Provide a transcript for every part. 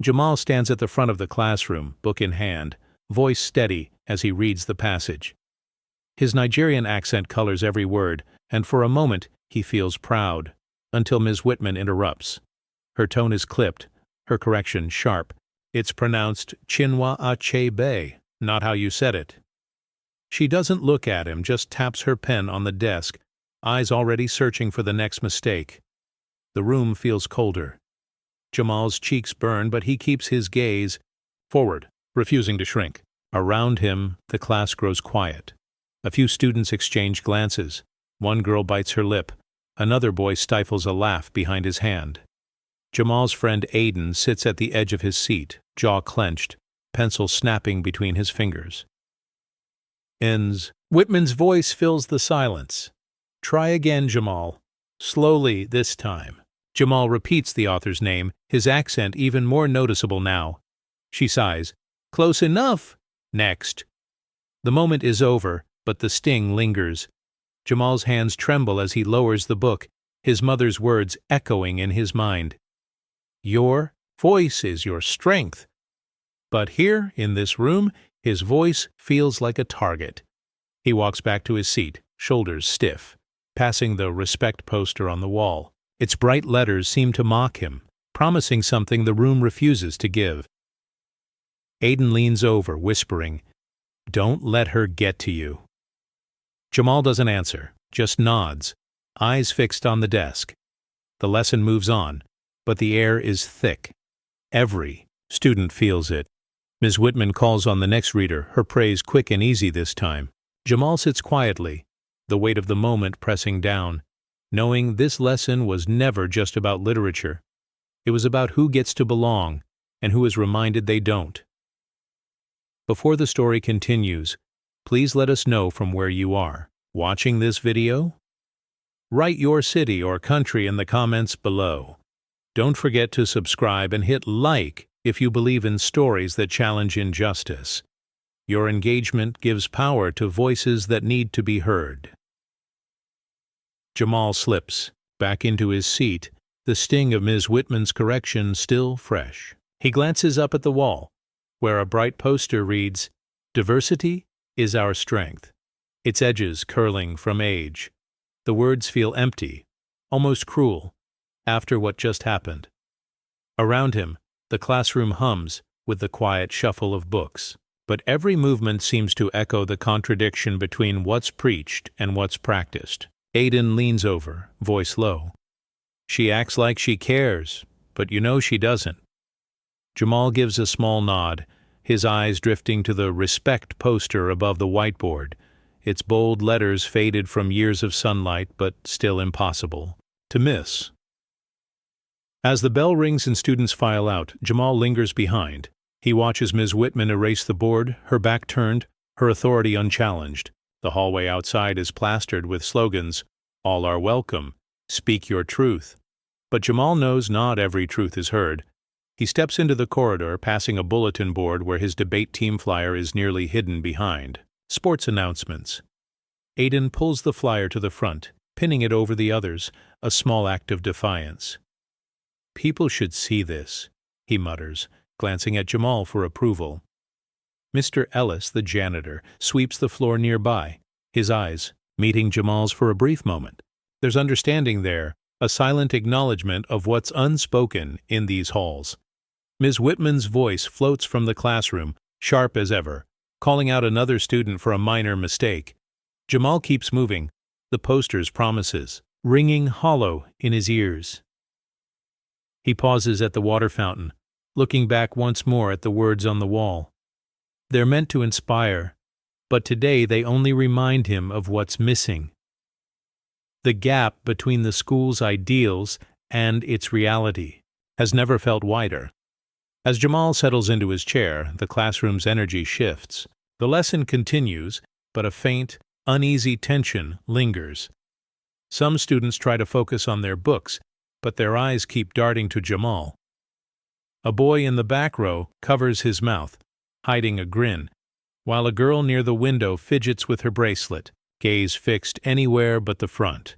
Jamal stands at the front of the classroom, book in hand, voice steady as he reads the passage. His Nigerian accent colors every word, and for a moment he feels proud, until Ms. Whitman interrupts. Her tone is clipped, her correction sharp. It's pronounced Chinua Achebe, not how you said it. She doesn't look at him, just taps her pen on the desk, eyes already searching for the next mistake. The room feels colder. Jamal's cheeks burn, but he keeps his gaze forward, refusing to shrink. Around him, the class grows quiet. A few students exchange glances. One girl bites her lip. Another boy stifles a laugh behind his hand. Jamal's friend Aiden sits at the edge of his seat, jaw clenched, pencil snapping between his fingers. Ends. Whitman's voice fills the silence. Try again, Jamal. Slowly this time. Jamal repeats the author's name, his accent even more noticeable now. She sighs. Close enough. Next. The moment is over, but the sting lingers. Jamal's hands tremble as he lowers the book, his mother's words echoing in his mind. Your voice is your strength. But here, in this room, his voice feels like a target. He walks back to his seat, shoulders stiff, passing the respect poster on the wall. Its bright letters seem to mock him, promising something the room refuses to give. Aiden leans over, whispering, Don't let her get to you. Jamal doesn't answer, just nods, eyes fixed on the desk. The lesson moves on, but the air is thick. Every student feels it. Ms. Whitman calls on the next reader, her praise quick and easy this time. Jamal sits quietly, the weight of the moment pressing down, knowing this lesson was never just about literature. It was about who gets to belong and who is reminded they don't. Before the story continues, please let us know from where you are watching this video. Write your city or country in the comments below. Don't forget to subscribe and hit like if you believe in stories that challenge injustice. Your engagement gives power to voices that need to be heard. Jamal slips back into his seat, the sting of Ms. Whitman's correction still fresh. He glances up at the wall, where a bright poster reads, Diversity is our strength, its edges curling from age. The words feel empty, almost cruel, after what just happened. Around him, the classroom hums with the quiet shuffle of books, but every movement seems to echo the contradiction between what's preached and what's practiced. Aiden leans over, voice low. She acts like she cares, but you know she doesn't. Jamal gives a small nod, his eyes drifting to the respect poster above the whiteboard, its bold letters faded from years of sunlight but still impossible to miss. As the bell rings and students file out, Jamal lingers behind. He watches Ms. Whitman erase the board, her back turned, her authority unchallenged. The hallway outside is plastered with slogans, All are welcome, Speak your truth. But Jamal knows not every truth is heard. He steps into the corridor, passing a bulletin board where his debate team flyer is nearly hidden behind. Sports announcements. Aiden pulls the flyer to the front, pinning it over the others, a small act of defiance. People should see this, he mutters, glancing at Jamal for approval. Mr. Ellis, the janitor, sweeps the floor nearby, his eyes meeting Jamal's for a brief moment. There's understanding there, a silent acknowledgement of what's unspoken in these halls. Ms. Whitman's voice floats from the classroom, sharp as ever, calling out another student for a minor mistake. Jamal keeps moving, the poster's promises ringing hollow in his ears. He pauses at the water fountain, looking back once more at the words on the wall. They're meant to inspire, but today they only remind him of what's missing. The gap between the school's ideals and its reality has never felt wider. As Jamal settles into his chair, the classroom's energy shifts. The lesson continues, but a faint, uneasy tension lingers. Some students try to focus on their books, but their eyes keep darting to Jamal. A boy in the back row covers his mouth, hiding a grin, while a girl near the window fidgets with her bracelet, gaze fixed anywhere but the front.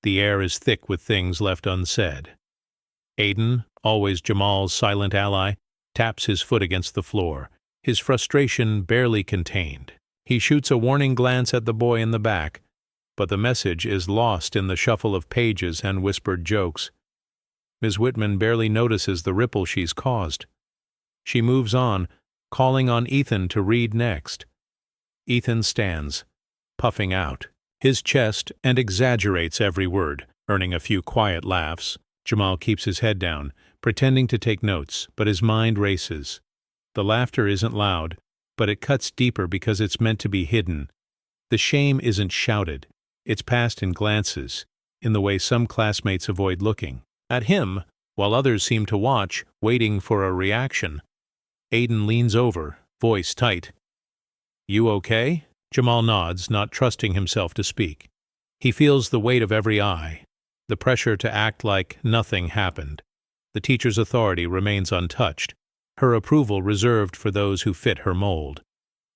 The air is thick with things left unsaid. Aiden, always Jamal's silent ally, taps his foot against the floor, his frustration barely contained. He shoots a warning glance at the boy in the back, but the message is lost in the shuffle of pages and whispered jokes. Ms. Whitman barely notices the ripple she's caused. She moves on, calling on Ethan to read next. Ethan stands, puffing out his chest, and exaggerates every word, earning a few quiet laughs. Jamal keeps his head down, pretending to take notes, but his mind races. The laughter isn't loud, but it cuts deeper because it's meant to be hidden. The shame isn't shouted. It's passed in glances, in the way some classmates avoid looking at him, while others seem to watch, waiting for a reaction. Aiden leans over, voice tight. "You okay?" Jamal nods, not trusting himself to speak. He feels the weight of every eye, the pressure to act like nothing happened. The teacher's authority remains untouched, her approval reserved for those who fit her mold.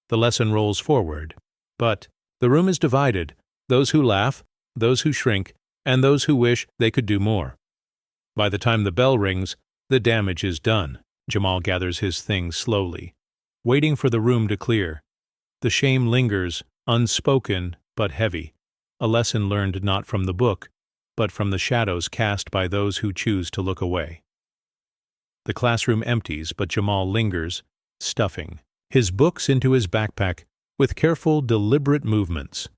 The lesson rolls forward, but the room is divided, those who laugh, those who shrink, and those who wish they could do more. By the time the bell rings, the damage is done. Jamal gathers his things slowly, waiting for the room to clear. The shame lingers, unspoken but heavy, a lesson learned not from the book, but from the shadows cast by those who choose to look away. The classroom empties, but Jamal lingers, stuffing his books into his backpack with careful, deliberate movements.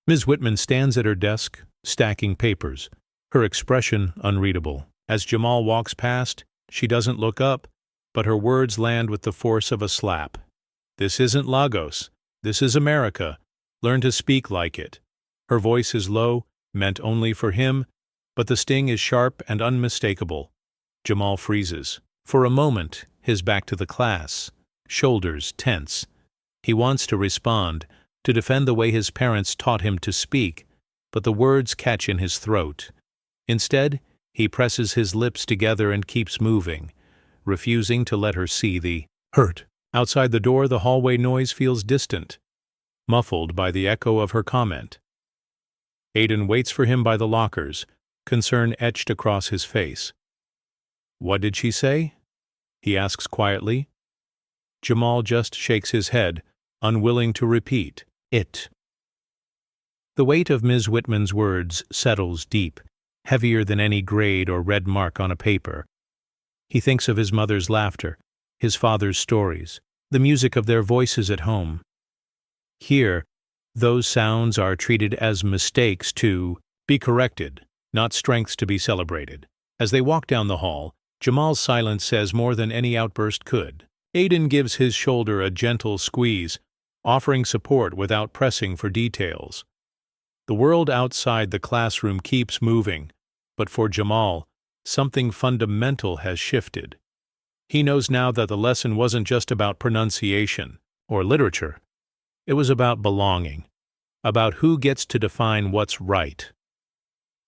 Ms. Whitman stands at her desk, stacking papers, her expression unreadable. As Jamal walks past, she doesn't look up, but her words land with the force of a slap. "This isn't Lagos. This is America. Learn to speak like it." Her voice is low, meant only for him, but the sting is sharp and unmistakable. Jamal freezes. For a moment, his back to the class, shoulders tense. He wants to respond, to defend the way his parents taught him to speak, but the words catch in his throat. Instead, he presses his lips together and keeps moving, refusing to let her see the hurt. Outside the door, the hallway noise feels distant, muffled by the echo of her comment. Aiden waits for him by the lockers, concern etched across his face. "What did she say?" he asks quietly. Jamal just shakes his head, unwilling to repeat it. The weight of Ms. Whitman's words settles deep, heavier than any grade or red mark on a paper. He thinks of his mother's laughter, his father's stories, the music of their voices at home. Here, those sounds are treated as mistakes to be corrected, not strengths to be celebrated. As they walk down the hall, Jamal's silence says more than any outburst could. Aiden gives his shoulder a gentle squeeze, offering support without pressing for details. The world outside the classroom keeps moving, but for Jamal, something fundamental has shifted. He knows now that the lesson wasn't just about pronunciation or literature. It was about belonging, about who gets to define what's right.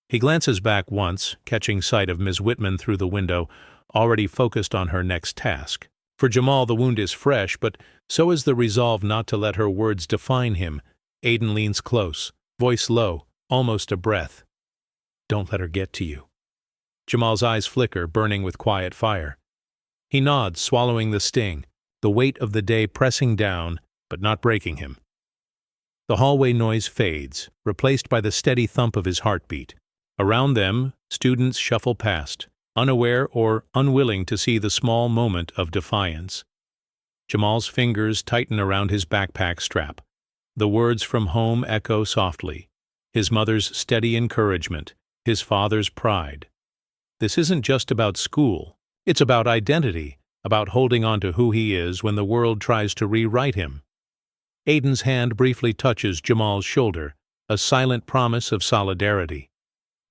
He glances back once, catching sight of Ms. Whitman through the window, already focused on her next task. For Jamal, the wound is fresh, but so is the resolve not to let her words define him. Aiden leans close, voice low, almost a breath. "Don't let her get to you." Jamal's eyes flicker, burning with quiet fire. He nods, swallowing the sting, the weight of the day pressing down, but not breaking him. The hallway noise fades, replaced by the steady thump of his heartbeat. Around them, students shuffle past, unaware or unwilling to see the small moment of defiance. Jamal's fingers tighten around his backpack strap. The words from home echo softly, his mother's steady encouragement, his father's pride. This isn't just about school. It's about identity, about holding on to who he is when the world tries to rewrite him. Aiden's hand briefly touches Jamal's shoulder, a silent promise of solidarity.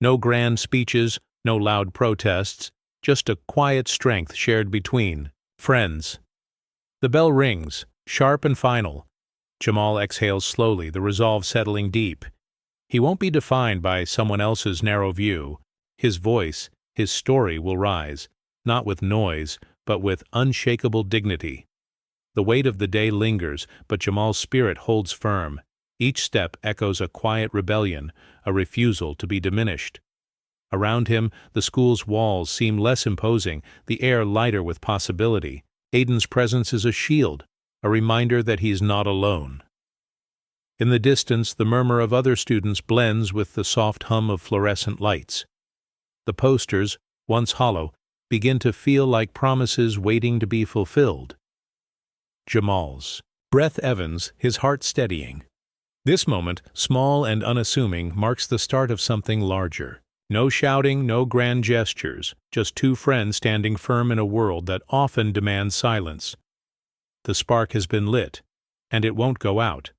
No grand speeches, no loud protests, just a quiet strength shared between friends. The bell rings, sharp and final. Jamal exhales slowly, the resolve settling deep. He won't be defined by someone else's narrow view. His voice, his story will rise, not with noise, but with unshakable dignity. The weight of the day lingers, but Jamal's spirit holds firm. Each step echoes a quiet rebellion, a refusal to be diminished. Around him, the school's walls seem less imposing, the air lighter with possibility. Aiden's presence is a shield, a reminder that he's not alone. In the distance, the murmur of other students blends with the soft hum of fluorescent lights. The posters, once hollow, begin to feel like promises waiting to be fulfilled. Jamal's breath Evans, his heart steadying. This moment, small and unassuming, marks the start of something larger. No shouting, no grand gestures, just two friends standing firm in a world that often demands silence. The spark has been lit, and it won't go out.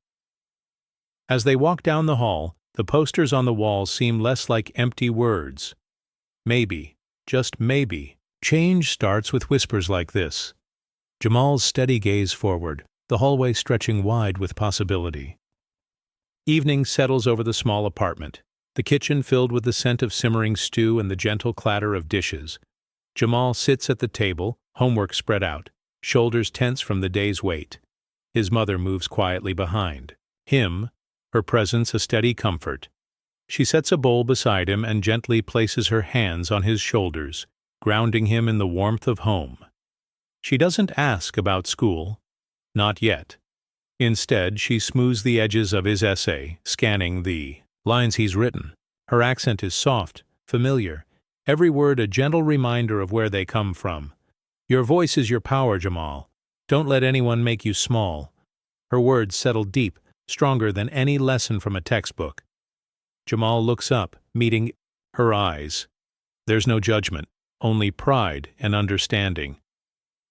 As they walk down the hall, the posters on the walls seem less like empty words. Maybe, just maybe, change starts with whispers like this. Jamal's steady gaze forward, the hallway stretching wide with possibility. Evening settles over the small apartment, the kitchen filled with the scent of simmering stew and the gentle clatter of dishes. Jamal sits at the table, homework spread out, shoulders tense from the day's weight. His mother moves quietly behind. Her presence a steady comfort. She sets a bowl beside him and gently places her hands on his shoulders, grounding him in the warmth of home. She doesn't ask about school. Not yet. Instead, she smooths the edges of his essay, scanning the lines he's written. Her accent is soft, familiar, every word a gentle reminder of where they come from. Your voice is your power, Jamal. Don't let anyone make you small. Her words settle deep, stronger than any lesson from a textbook. Jamal looks up, meeting her eyes. There's no judgment, only pride and understanding.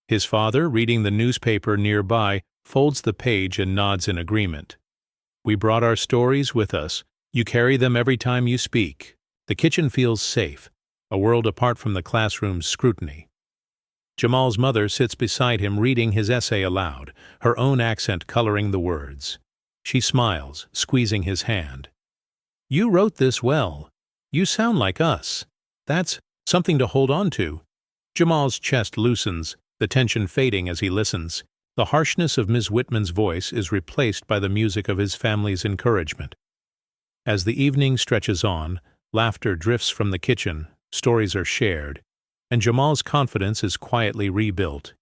His father, reading the newspaper nearby, folds the page and nods in agreement. We brought our stories with us. You carry them every time you speak. The kitchen feels safe, a world apart from the classroom's scrutiny. Jamal's mother sits beside him reading his essay aloud, her own accent coloring the words. She smiles, squeezing his hand. You wrote this well. You sound like us. That's something to hold on to. Jamal's chest loosens, the tension fading as he listens. The harshness of Ms. Whitman's voice is replaced by the music of his family's encouragement. As the evening stretches on, laughter drifts from the kitchen, stories are shared, and Jamal's confidence is quietly rebuilt.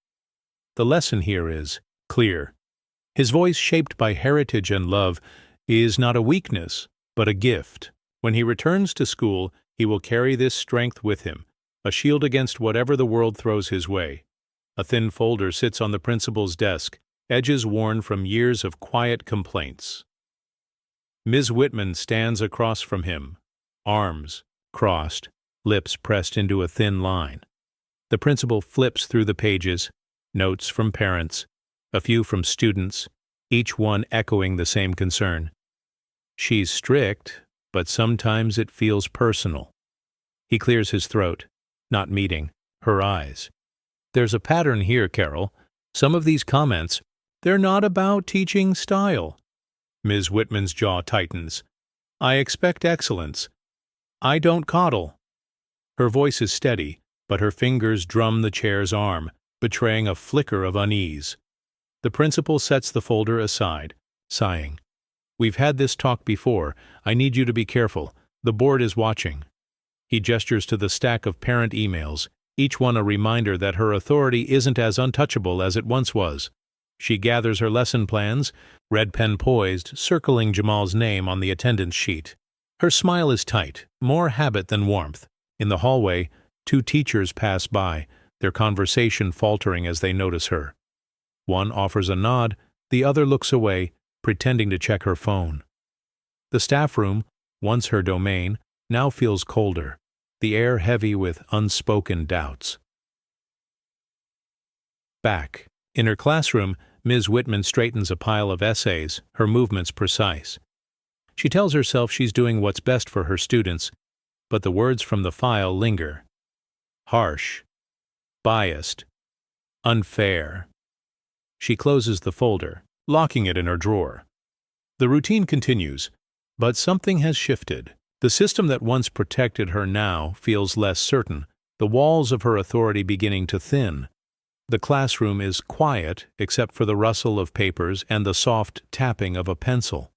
The lesson here is clear. His voice, shaped by heritage and love, is not a weakness, but a gift. When he returns to school, he will carry this strength with him, a shield against whatever the world throws his way. A thin folder sits on the principal's desk, edges worn from years of quiet complaints. Ms. Whitman stands across from him, arms crossed, lips pressed into a thin line. The principal flips through the pages, notes from parents, a few from students, each one echoing the same concern. She's strict, but sometimes it feels personal. He clears his throat, not meeting her eyes. There's a pattern here, Carol. Some of these comments, they're not about teaching style. Ms. Whitman's jaw tightens. I expect excellence. I don't coddle. Her voice is steady, but her fingers drum the chair's arm, betraying a flicker of unease. The principal sets the folder aside, sighing. We've had this talk before. I need you to be careful. The board is watching. He gestures to the stack of parent emails, each one a reminder that her authority isn't as untouchable as it once was. She gathers her lesson plans, red pen poised, circling Jamal's name on the attendance sheet. Her smile is tight, more habit than warmth. In the hallway, two teachers pass by, their conversation faltering as they notice her. One offers a nod, the other looks away, pretending to check her phone. The staff room, once her domain, now feels colder, the air heavy with unspoken doubts. Back. In her classroom, Ms. Whitman straightens a pile of essays, her movements precise. She tells herself she's doing what's best for her students, but the words from the file linger. Harsh, biased, unfair. She closes the folder, locking it in her drawer. The routine continues, but something has shifted. The system that once protected her now feels less certain, the walls of her authority beginning to thin. The classroom is quiet except for the rustle of papers and the soft tapping of a pencil.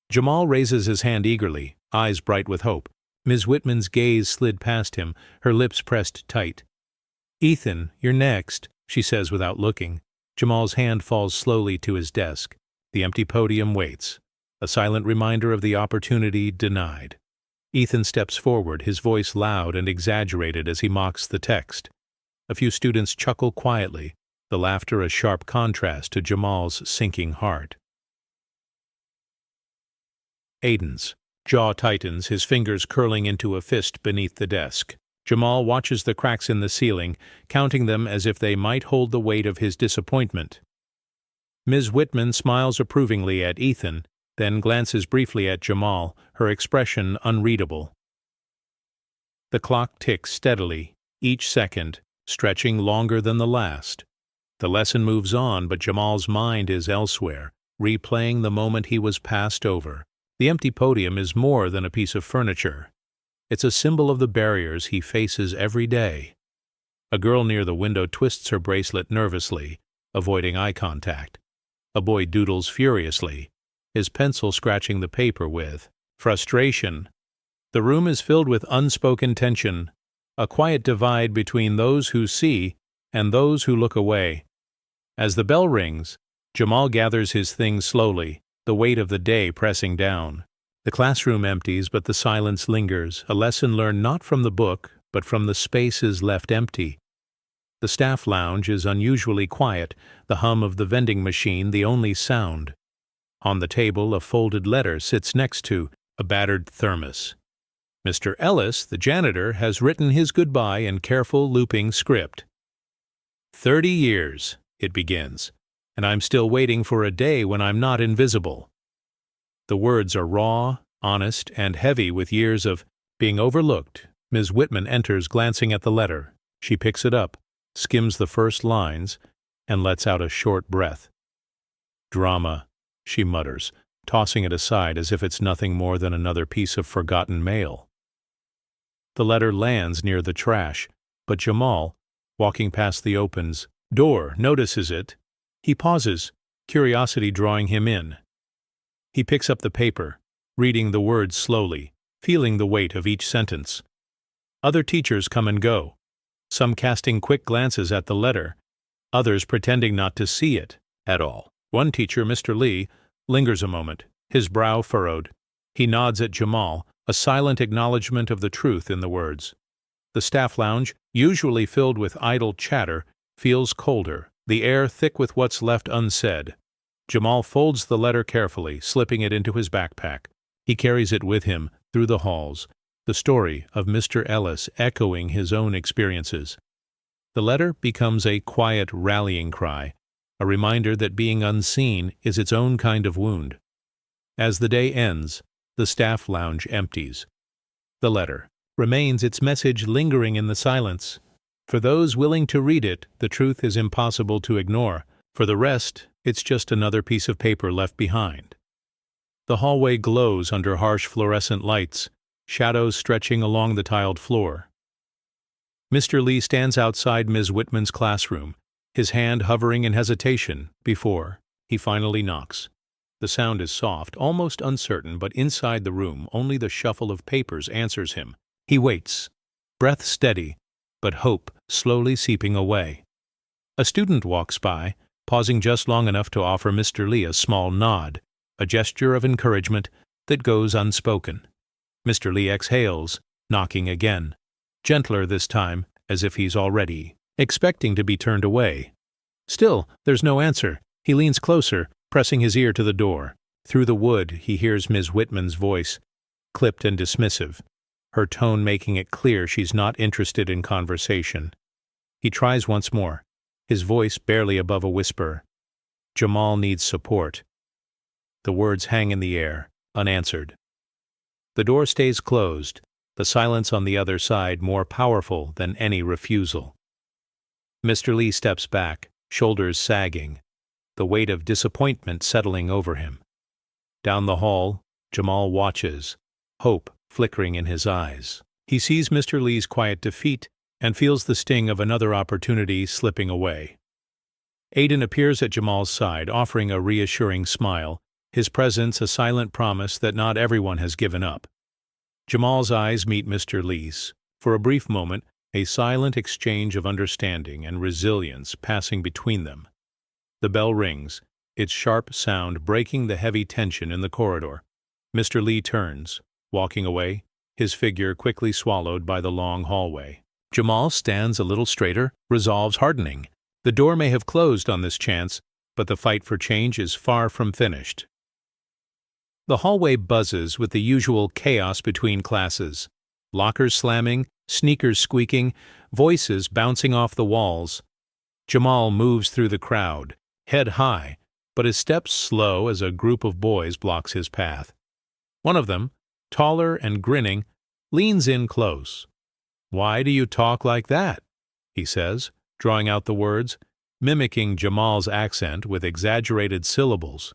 Jamal raises his hand eagerly, eyes bright with hope. Ms. Whitman's gaze slid past him, her lips pressed tight. "Ethan, you're next," she says without looking. Jamal's hand falls slowly to his desk. The empty podium waits, a silent reminder of the opportunity denied. Ethan steps forward, his voice loud and exaggerated as he mocks the text. A few students chuckle quietly, the laughter a sharp contrast to Jamal's sinking heart. Aiden's jaw tightens, his fingers curling into a fist beneath the desk. Jamal watches the cracks in the ceiling, counting them as if they might hold the weight of his disappointment. Ms. Whitman smiles approvingly at Ethan, then glances briefly at Jamal, her expression unreadable. The clock ticks steadily, each second stretching longer than the last. The lesson moves on, but Jamal's mind is elsewhere, replaying the moment he was passed over. The empty podium is more than a piece of furniture. It's a symbol of the barriers he faces every day. A girl near the window twists her bracelet nervously, avoiding eye contact. A boy doodles furiously, his pencil scratching the paper with frustration. The room is filled with unspoken tension, a quiet divide between those who see and those who look away. As the bell rings, Jamal gathers his things slowly, the weight of the day pressing down. The classroom empties, but the silence lingers, a lesson learned not from the book, but from the spaces left empty. The staff lounge is unusually quiet, the hum of the vending machine the only sound. On the table, a folded letter sits next to a battered thermos. Mr. Ellis, the janitor, has written his goodbye in careful looping script. 30 years, it begins, and I'm still waiting for a day when I'm not invisible. The words are raw, honest, and heavy with years of being overlooked. Ms. Whitman enters, glancing at the letter. She picks it up, skims the first lines, and lets out a short breath. "Drama," she mutters, tossing it aside as if it's nothing more than another piece of forgotten mail. The letter lands near the trash, but Jamal, walking past the open door, notices it. He pauses, curiosity drawing him in. He picks up the paper, reading the words slowly, feeling the weight of each sentence. Other teachers come and go, some casting quick glances at the letter, others pretending not to see it at all. One teacher, Mr. Lee, lingers a moment, his brow furrowed. He nods at Jamal, a silent acknowledgement of the truth in the words. The staff lounge, usually filled with idle chatter, feels colder, the air thick with what's left unsaid. Jamal folds the letter carefully, slipping it into his backpack. He carries it with him through the halls, the story of Mr. Ellis echoing his own experiences. The letter becomes a quiet rallying cry, a reminder that being unseen is its own kind of wound. As the day ends, the staff lounge empties. The letter remains, its message lingering in the silence. For those willing to read it, the truth is impossible to ignore. For the rest, it's just another piece of paper left behind. The hallway glows under harsh fluorescent lights, shadows stretching along the tiled floor. Mr. Lee stands outside Ms. Whitman's classroom, his hand hovering in hesitation before he finally knocks. The sound is soft, almost uncertain, but inside the room only the shuffle of papers answers him. He waits, breath steady, but hope slowly seeping away. A student walks by, pausing just long enough to offer Mr. Lee a small nod, a gesture of encouragement that goes unspoken. Mr. Lee exhales, knocking again, gentler this time, as if he's already expecting to be turned away. Still, there's no answer. He leans closer, pressing his ear to the door. Through the wood, he hears Ms. Whitman's voice, clipped and dismissive, her tone making it clear she's not interested in conversation. He tries once more, his voice barely above a whisper. Jamal needs support. The words hang in the air, unanswered. The door stays closed, the silence on the other side more powerful than any refusal. Mr. Lee steps back, shoulders sagging, the weight of disappointment settling over him. Down the hall, Jamal watches, hope flickering in his eyes. He sees Mr. Lee's quiet defeat and feels the sting of another opportunity slipping away. Aiden appears at Jamal's side, offering a reassuring smile, his presence a silent promise that not everyone has given up. Jamal's eyes meet Mr. Lee's. For a brief moment, a silent exchange of understanding and resilience passing between them. The bell rings, its sharp sound breaking the heavy tension in the corridor. Mr. Lee turns, walking away, his figure quickly swallowed by the long hallway. Jamal stands a little straighter, resolves hardening. The door may have closed on this chance, but the fight for change is far from finished. The hallway buzzes with the usual chaos between classes. Lockers slamming, sneakers squeaking, voices bouncing off the walls. Jamal moves through the crowd, head high, but his steps slow as a group of boys blocks his path. One of them, taller and grinning, leans in close. "Why do you talk like that?" he says, drawing out the words, mimicking Jamal's accent with exaggerated syllables.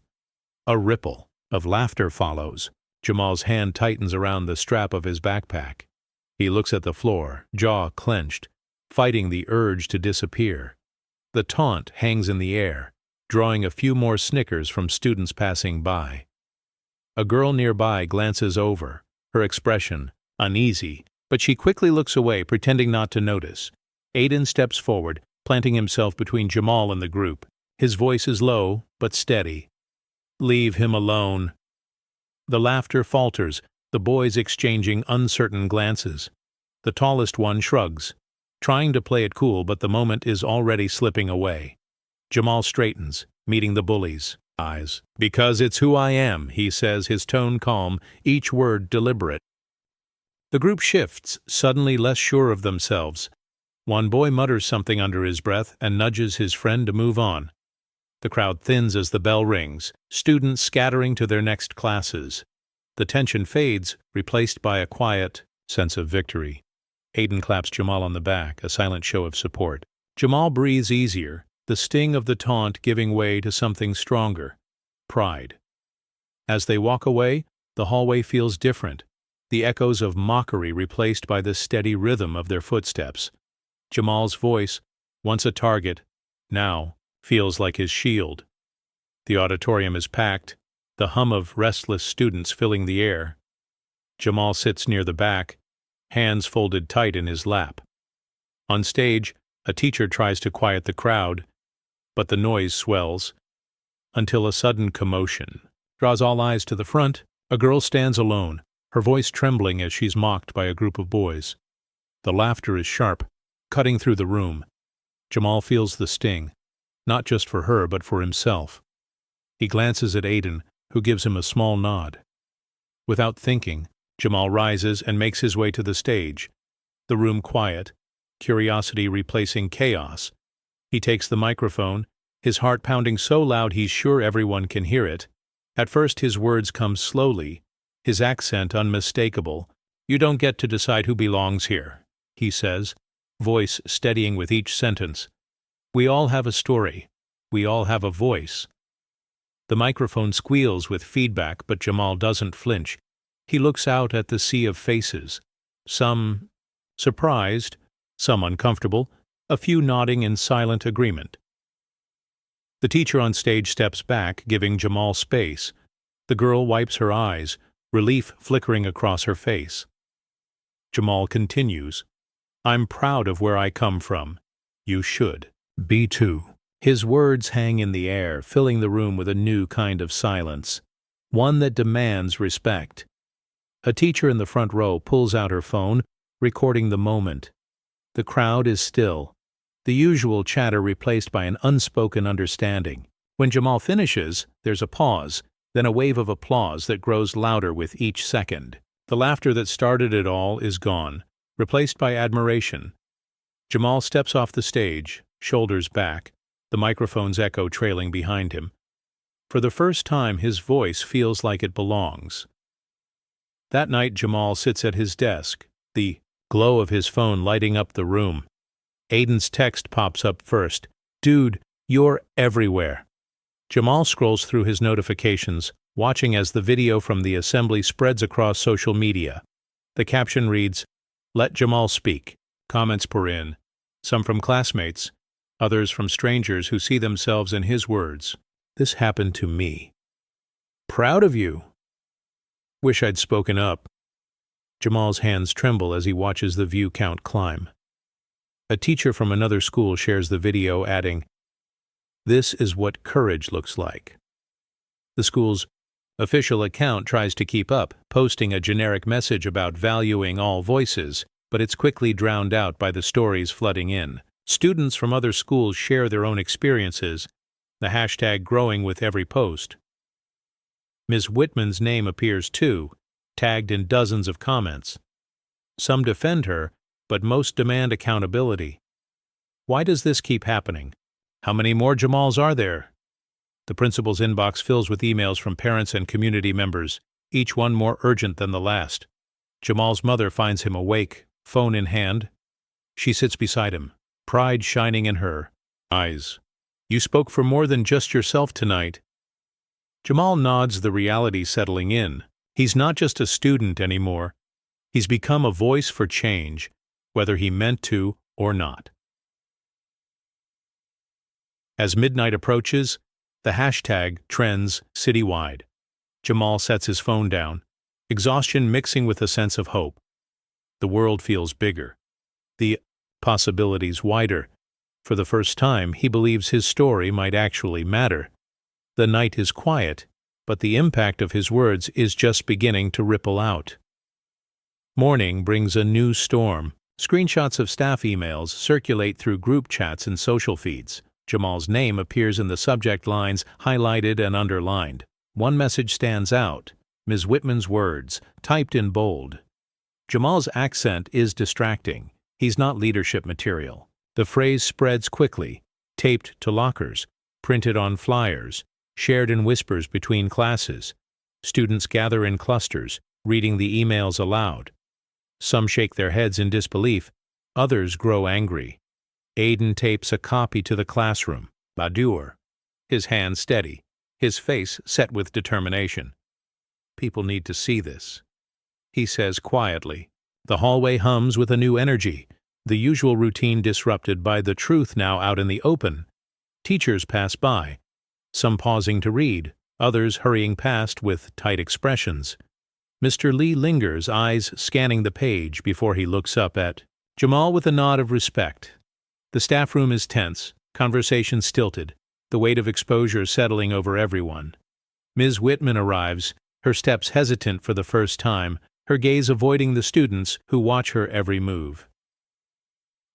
A ripple of laughter follows. Jamal's hand tightens around the strap of his backpack. He looks at the floor, jaw clenched, fighting the urge to disappear. The taunt hangs in the air, drawing a few more snickers from students passing by. A girl nearby glances over, her expression uneasy, but she quickly looks away, pretending not to notice. Aiden steps forward, planting himself between Jamal and the group. His voice is low, but steady. "Leave him alone." The laughter falters, the boys exchanging uncertain glances. The tallest one shrugs, trying to play it cool, but the moment is already slipping away. Jamal straightens, meeting the bullies' eyes. "Because it's who I am," he says, his tone calm, each word deliberate. The group shifts, suddenly less sure of themselves. One boy mutters something under his breath and nudges his friend to move on. The crowd thins as the bell rings, students scattering to their next classes. The tension fades, replaced by a quiet sense of victory. Aiden claps Jamal on the back, a silent show of support. Jamal breathes easier, the sting of the taunt giving way to something stronger: pride. As they walk away, the hallway feels different, the echoes of mockery replaced by the steady rhythm of their footsteps. Jamal's voice, once a target, now feels like his shield. The auditorium is packed, the hum of restless students filling the air. Jamal sits near the back, hands folded tight in his lap. On stage, a teacher tries to quiet the crowd, but the noise swells, until a sudden commotion draws all eyes to the front. A girl stands alone, her voice trembling as she's mocked by a group of boys. The laughter is sharp, cutting through the room. Jamal feels the sting, not just for her but for himself. He glances at Aiden, who gives him a small nod. Without thinking, Jamal rises and makes his way to the stage. The room quiet, curiosity replacing chaos. He takes the microphone, his heart pounding so loud he's sure everyone can hear it. At first his words come slowly, his accent unmistakable. "You don't get to decide who belongs here," he says, voice steadying with each sentence. "We all have a story. We all have a voice." The microphone squeals with feedback, but Jamal doesn't flinch. He looks out at the sea of faces, some surprised, some uncomfortable, a few nodding in silent agreement. The teacher on stage steps back, giving Jamal space. The girl wipes her eyes, relief flickering across her face. Jamal continues, "I'm proud of where I come from. You should be too." His words hang in the air, filling the room with a new kind of silence, one that demands respect. A teacher in the front row pulls out her phone, recording the moment. The crowd is still, the usual chatter replaced by an unspoken understanding. When Jamal finishes, there's a pause, then a wave of applause that grows louder with each second. The laughter that started it all is gone, replaced by admiration. Jamal steps off the stage, shoulders back, the microphone's echo trailing behind him. For the first time, his voice feels like it belongs. That night, Jamal sits at his desk, the glow of his phone lighting up the room. Aiden's text pops up first. "Dude, you're everywhere." Jamal scrolls through his notifications, watching as the video from the assembly spreads across social media. The caption reads, "Let Jamal speak." Comments pour in, some from classmates, others from strangers who see themselves in his words. "This happened to me." "Proud of you." "Wish I'd spoken up." Jamal's hands tremble as he watches the view count climb. A teacher from another school shares the video, adding, "This is what courage looks like." The school's official account tries to keep up, posting a generic message about valuing all voices, but it's quickly drowned out by the stories flooding in. Students from other schools share their own experiences, the hashtag growing with every post. Ms. Whitman's name appears too, tagged in dozens of comments. Some defend her, but most demand accountability. Why does this keep happening? How many more Jamals are there? The principal's inbox fills with emails from parents and community members, each one more urgent than the last. Jamal's mother finds him awake, phone in hand. She sits beside him, pride shining in her eyes. "You spoke for more than just yourself tonight." Jamal nods, the reality settling in. He's not just a student anymore. He's become a voice for change, whether he meant to or not. As midnight approaches, the hashtag trends citywide. Jamal sets his phone down, exhaustion mixing with a sense of hope. The world feels bigger, the possibilities wider. For the first time, he believes his story might actually matter. The night is quiet, but the impact of his words is just beginning to ripple out. Morning brings a new storm. Screenshots of staff emails circulate through group chats and social feeds. Jamal's name appears in the subject lines, highlighted and underlined. One message stands out: Ms. Whitman's words, typed in bold. Jamal's accent is distracting. He's not leadership material. The phrase spreads quickly, taped to lockers, printed on flyers, shared in whispers between classes. Students gather in clusters, reading the emails aloud. Some shake their heads in disbelief, others grow angry. Aiden tapes a copy to the classroom, Badur, his hand steady, his face set with determination. "People need to see this," he says quietly. The hallway hums with a new energy, the usual routine disrupted by the truth now out in the open. Teachers pass by, some pausing to read, others hurrying past with tight expressions. Mr. Lee lingers, eyes scanning the page before he looks up at Jamal with a nod of respect. The staff room is tense, conversation stilted, the weight of exposure settling over everyone. Ms. Whitman arrives, her steps hesitant for the first time, her gaze avoiding the students who watch her every move.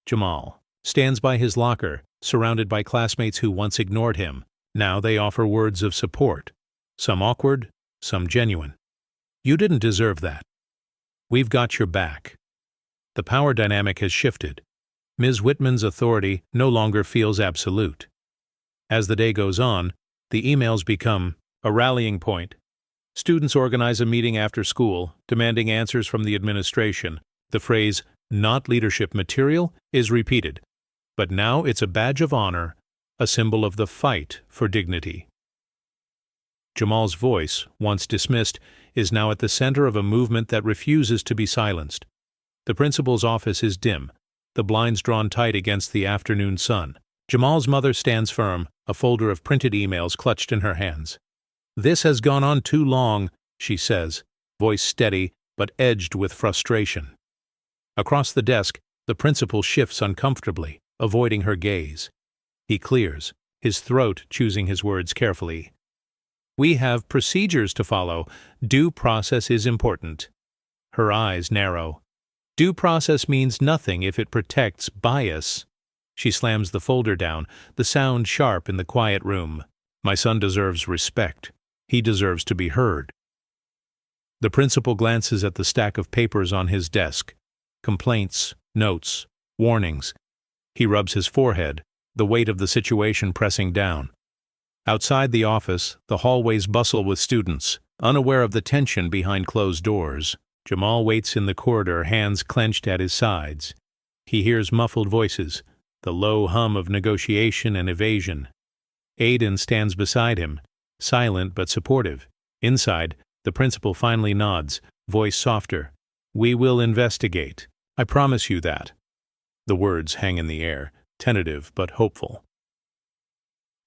Jamal stands by his locker, surrounded by classmates who once ignored him. Now they offer words of support, some awkward, some genuine. "You didn't deserve that. We've got your back." The power dynamic has shifted. Ms. Whitman's authority no longer feels absolute. As the day goes on, the emails become a rallying point. Students organize a meeting after school, demanding answers from the administration. The phrase, "not leadership material," is repeated. But now it's a badge of honor, a symbol of the fight for dignity. Jamal's voice, once dismissed, is now at the center of a movement that refuses to be silenced. The principal's office is dim, the blinds drawn tight against the afternoon sun. Jamal's mother stands firm, a folder of printed emails clutched in her hands. "This has gone on too long," she says, voice steady but edged with frustration. Across the desk, the principal shifts uncomfortably, avoiding her gaze. He clears, his throat choosing his words carefully. "We have procedures to follow. Due process is important." Her eyes narrow. Due process means nothing if it protects bias. She slams the folder down, the sound sharp in the quiet room. "My son deserves respect. He deserves to be heard." The principal glances at the stack of papers on his desk. Complaints, notes, warnings. He rubs his forehead, the weight of the situation pressing down. Outside the office, the hallways bustle with students, unaware of the tension behind closed doors. Jamal waits in the corridor, hands clenched at his sides. He hears muffled voices, the low hum of negotiation and evasion. Aiden stands beside him, silent but supportive. Inside, the principal finally nods, voice softer. "We will investigate. I promise you that." The words hang in the air, tentative but hopeful.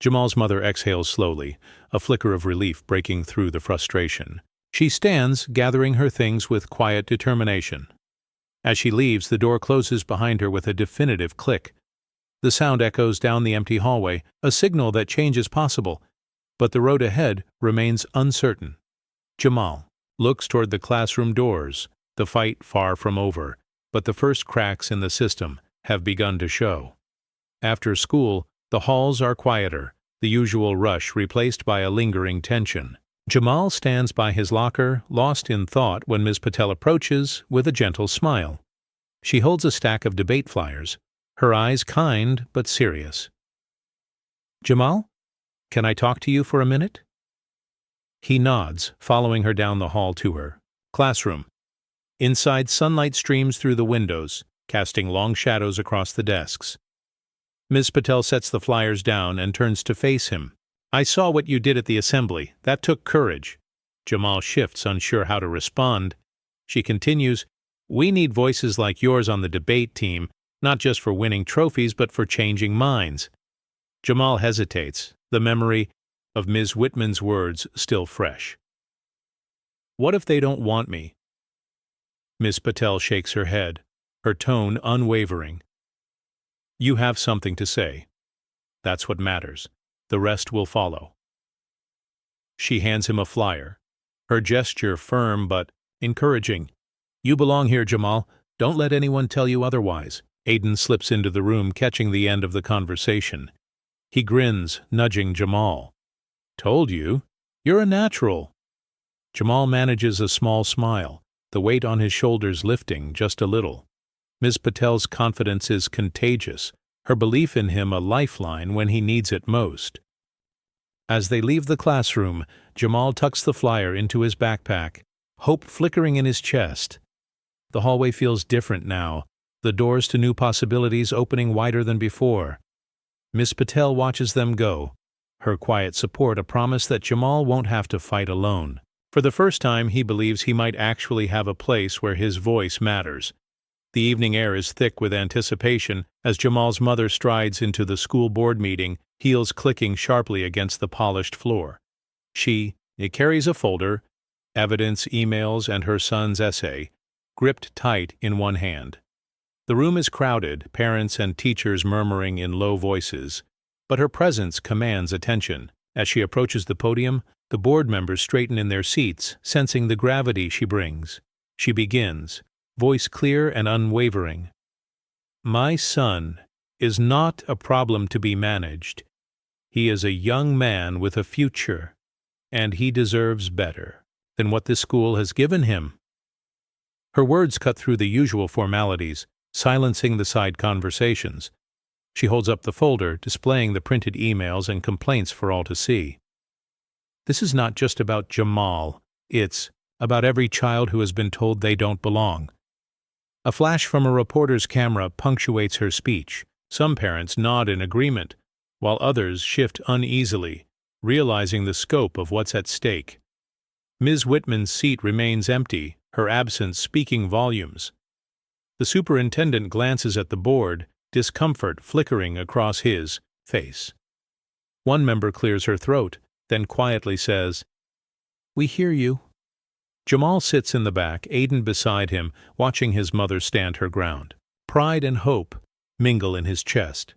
Jamal's mother exhales slowly, a flicker of relief breaking through the frustration. She stands, gathering her things with quiet determination. As she leaves, the door closes behind her with a definitive click. The sound echoes down the empty hallway, a signal that change is possible, but the road ahead remains uncertain. Jamal looks toward the classroom doors, the fight far from over, but the first cracks in the system have begun to show. After school, the halls are quieter, the usual rush replaced by a lingering tension. Jamal stands by his locker, lost in thought, when Ms. Patel approaches with a gentle smile. She holds a stack of debate flyers, her eyes kind but serious. "Jamal, can I talk to you for a minute?" He nods, following her down the hall to her classroom. Inside, sunlight streams through the windows, casting long shadows across the desks. Ms. Patel sets the flyers down and turns to face him. "I saw what you did at the assembly. That took courage." Jamal shifts, unsure how to respond. She continues, "We need voices like yours on the debate team, not just for winning trophies but for changing minds." Jamal hesitates, the memory of Ms. Whitman's words still fresh. "What if they don't want me?" Ms. Patel shakes her head, her tone unwavering. "You have something to say. That's what matters. The rest will follow." She hands him a flyer, her gesture firm but encouraging. "You belong here, Jamal. Don't let anyone tell you otherwise." Aiden slips into the room, catching the end of the conversation. He grins, nudging Jamal. "Told you. You're a natural." Jamal manages a small smile, the weight on his shoulders lifting just a little. Ms. Patel's confidence is contagious, her belief in him a lifeline when he needs it most. As they leave the classroom, Jamal tucks the flyer into his backpack, hope flickering in his chest. The hallway feels different now, the doors to new possibilities opening wider than before. Ms. Patel watches them go, her quiet support a promise that Jamal won't have to fight alone. For the first time, he believes he might actually have a place where his voice matters. The evening air is thick with anticipation as Jamal's mother strides into the school board meeting, heels clicking sharply against the polished floor. She carries a folder, evidence, emails, and her son's essay, gripped tight in one hand. The room is crowded, parents and teachers murmuring in low voices, but her presence commands attention. As she approaches the podium, the board members straighten in their seats, sensing the gravity she brings. She begins, voice clear and unwavering. "My son is not a problem to be managed. He is a young man with a future, and he deserves better than what this school has given him." Her words cut through the usual formalities, silencing the side conversations. She holds up the folder, displaying the printed emails and complaints for all to see. This is not just about Jamal, it's about every child who has been told they don't belong. A flash from a reporter's camera punctuates her speech. Some parents nod in agreement, while others shift uneasily, realizing the scope of what's at stake. Ms. Whitman's seat remains empty, her absence speaking volumes. The superintendent glances at the board, discomfort flickering across his face. One member clears her throat, then quietly says, "We hear you." Jamal sits in the back, Aiden beside him, watching his mother stand her ground. Pride and hope mingle in his chest.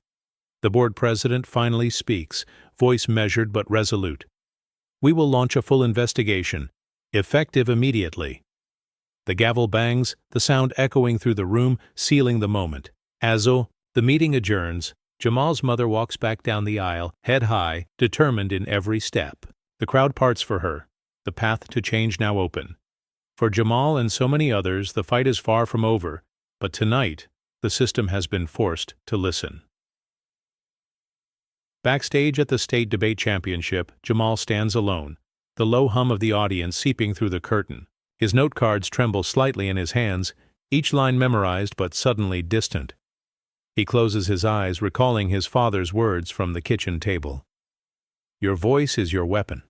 The board president finally speaks, voice measured but resolute. "We will launch a full investigation, effective immediately." The gavel bangs, the sound echoing through the room, sealing the moment. As the meeting adjourns, Jamal's mother walks back down the aisle, head high, determined in every step. The crowd parts for her, the path to change now open. For Jamal and so many others, the fight is far from over, but tonight, the system has been forced to listen. Backstage at the state debate championship, Jamal stands alone, the low hum of the audience seeping through the curtain. His note cards tremble slightly in his hands, each line memorized but suddenly distant. He closes his eyes, recalling his father's words from the kitchen table. "Your voice is your weapon."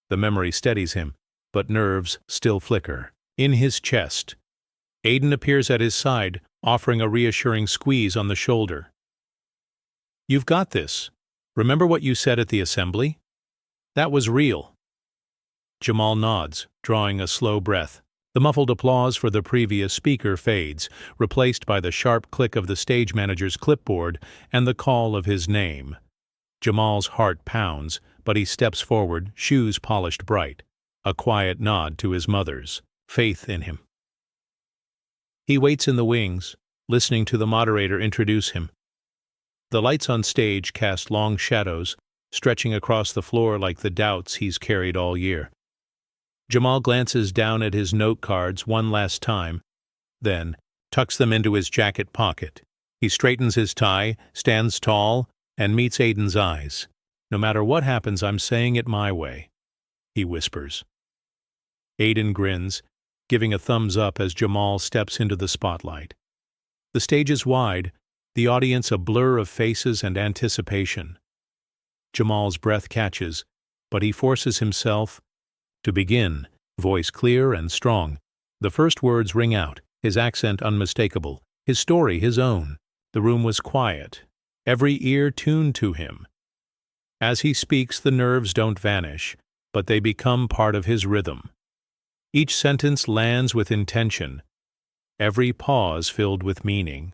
The memory steadies him, but nerves still flicker. In his chest, Aiden appears at his side, offering a reassuring squeeze on the shoulder. "You've got this. Remember what you said at the assembly? That was real." Jamal nods, drawing a slow breath. The muffled applause for the previous speaker fades, replaced by the sharp click of the stage manager's clipboard and the call of his name. Jamal's heart pounds, but he steps forward, shoes polished bright, a quiet nod to his mother's faith in him. He waits in the wings, listening to the moderator introduce him. The lights on stage cast long shadows, stretching across the floor like the doubts he's carried all year. Jamal glances down at his note cards one last time, then tucks them into his jacket pocket. He straightens his tie, stands tall, and meets Aiden's eyes. "No matter what happens, I'm saying it my way," he whispers. Aiden grins, giving a thumbs up as Jamal steps into the spotlight. The stage is wide, the audience a blur of faces and anticipation. Jamal's breath catches, but he forces himself to begin, voice clear and strong. The first words ring out, his accent unmistakable, his story his own. The room was quiet, every ear tuned to him. As he speaks, the nerves don't vanish, but they become part of his rhythm. Each sentence lands with intention, every pause filled with meaning.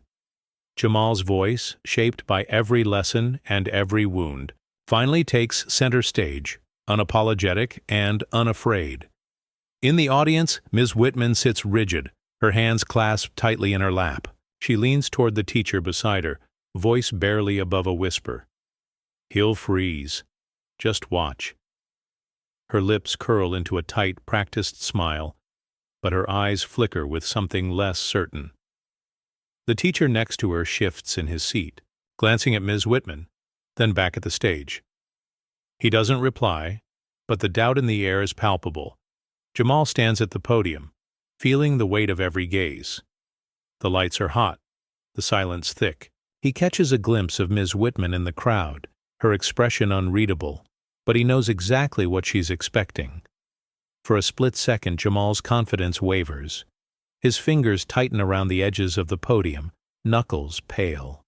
Jamal's voice, shaped by every lesson and every wound, finally takes center stage, unapologetic and unafraid. In the audience, Ms. Whitman sits rigid, her hands clasped tightly in her lap. She leans toward the teacher beside her, voice barely above a whisper. "He'll freeze. Just watch." Her lips curl into a tight, practiced smile, but her eyes flicker with something less certain. The teacher next to her shifts in his seat, glancing at Ms. Whitman, then back at the stage. He doesn't reply, but the doubt in the air is palpable. Jamal stands at the podium, feeling the weight of every gaze. The lights are hot, the silence thick. He catches a glimpse of Ms. Whitman in the crowd, her expression unreadable, but he knows exactly what she's expecting. For a split second, Jamal's confidence wavers. His fingers tighten around the edges of the podium, knuckles pale.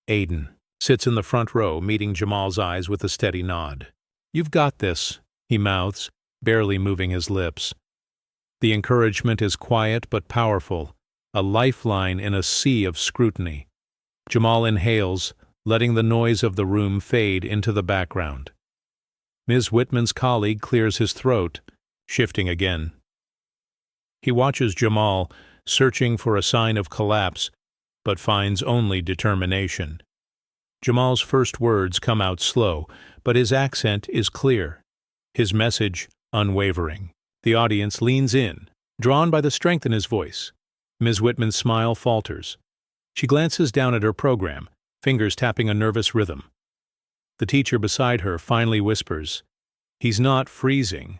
Aiden sits in the front row, meeting Jamal's eyes with a steady nod. "You've got this," he mouths, barely moving his lips. The encouragement is quiet but powerful, a lifeline in a sea of scrutiny. Jamal inhales, letting the noise of the room fade into the background. Ms. Whitman's colleague clears his throat, shifting again. He watches Jamal, searching for a sign of collapse, but finds only determination. Jamal's first words come out slow, but his accent is clear, his message unwavering. The audience leans in, drawn by the strength in his voice. Ms. Whitman's smile falters. She glances down at her program, fingers tapping a nervous rhythm. The teacher beside her finally whispers, "He's not freezing."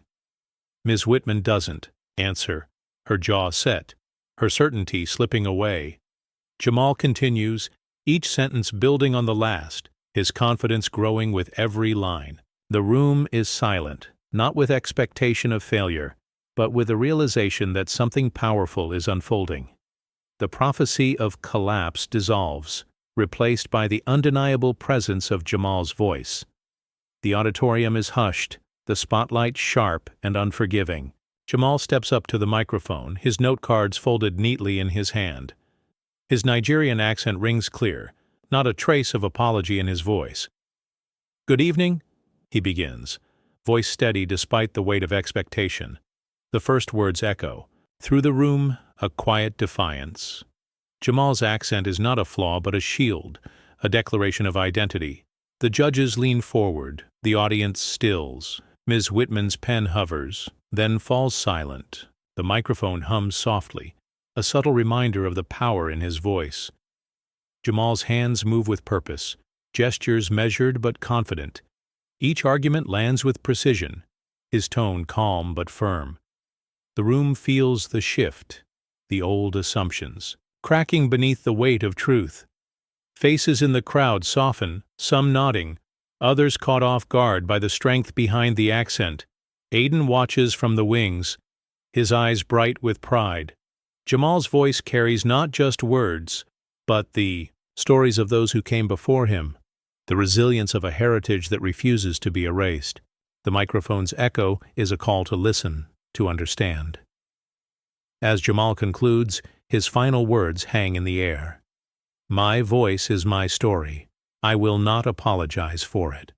Ms. Whitman doesn't answer, her jaw set, her certainty slipping away. Jamal continues, each sentence building on the last, his confidence growing with every line. The room is silent, not with expectation of failure, but with the realization that something powerful is unfolding. The prophecy of collapse dissolves, replaced by the undeniable presence of Jamal's voice. The auditorium is hushed, the spotlight sharp and unforgiving. Jamal steps up to the microphone, his note cards folded neatly in his hand. His Nigerian accent rings clear, not a trace of apology in his voice. "Good evening," he begins, voice steady despite the weight of expectation. The first words echo. Through the room, a quiet defiance. Jamal's accent is not a flaw but a shield, a declaration of identity. The judges lean forward, the audience stills. Ms. Whitman's pen hovers, then falls silent. The microphone hums softly, a subtle reminder of the power in his voice. Jamal's hands move with purpose, gestures measured but confident. Each argument lands with precision, his tone calm but firm. The room feels the shift, the old assumptions, cracking beneath the weight of truth. Faces in the crowd soften, some nodding, others caught off guard by the strength behind the accent. Aiden watches from the wings, his eyes bright with pride. Jamal's voice carries not just words, but the stories of those who came before him, the resilience of a heritage that refuses to be erased. The microphone's echo is a call to listen, to understand. As Jamal concludes, his final words hang in the air. My voice is my story. I will not apologize for it.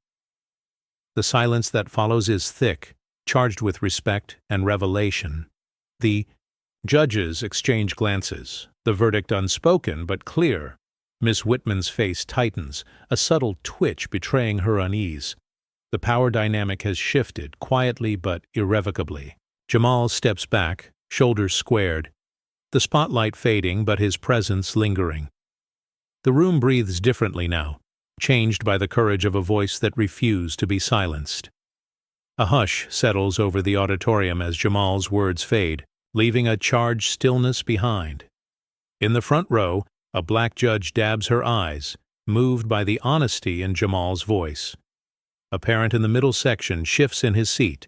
The silence that follows is thick, charged with respect and revelation. The judges exchange glances, the verdict unspoken but clear. Miss Whitman's face tightens, a subtle twitch betraying her unease. The power dynamic has shifted, quietly but irrevocably. Jamal steps back, shoulders squared, the spotlight fading but his presence lingering. The room breathes differently now, changed by the courage of a voice that refused to be silenced. A hush settles over the auditorium as Jamal's words fade, leaving a charged stillness behind. In the front row, a black judge dabs her eyes, moved by the honesty in Jamal's voice. A parent in the middle section shifts in his seat,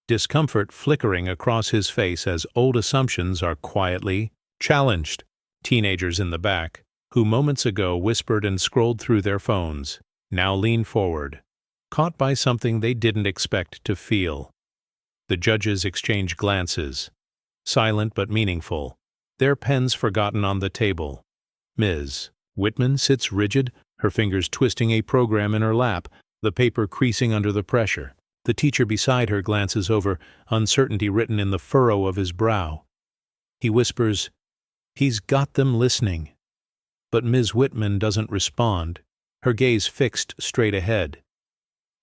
discomfort flickering across his face as old assumptions are quietly challenged. Teenagers in the back, who moments ago whispered and scrolled through their phones, now lean forward, caught by something they didn't expect to feel. The judges exchange glances, silent but meaningful, their pens forgotten on the table. Ms. Whitman sits rigid, her fingers twisting a program in her lap, the paper creasing under the pressure. The teacher beside her glances over, uncertainty written in the furrow of his brow. He whispers, "He's got them listening." But Ms. Whitman doesn't respond, her gaze fixed straight ahead.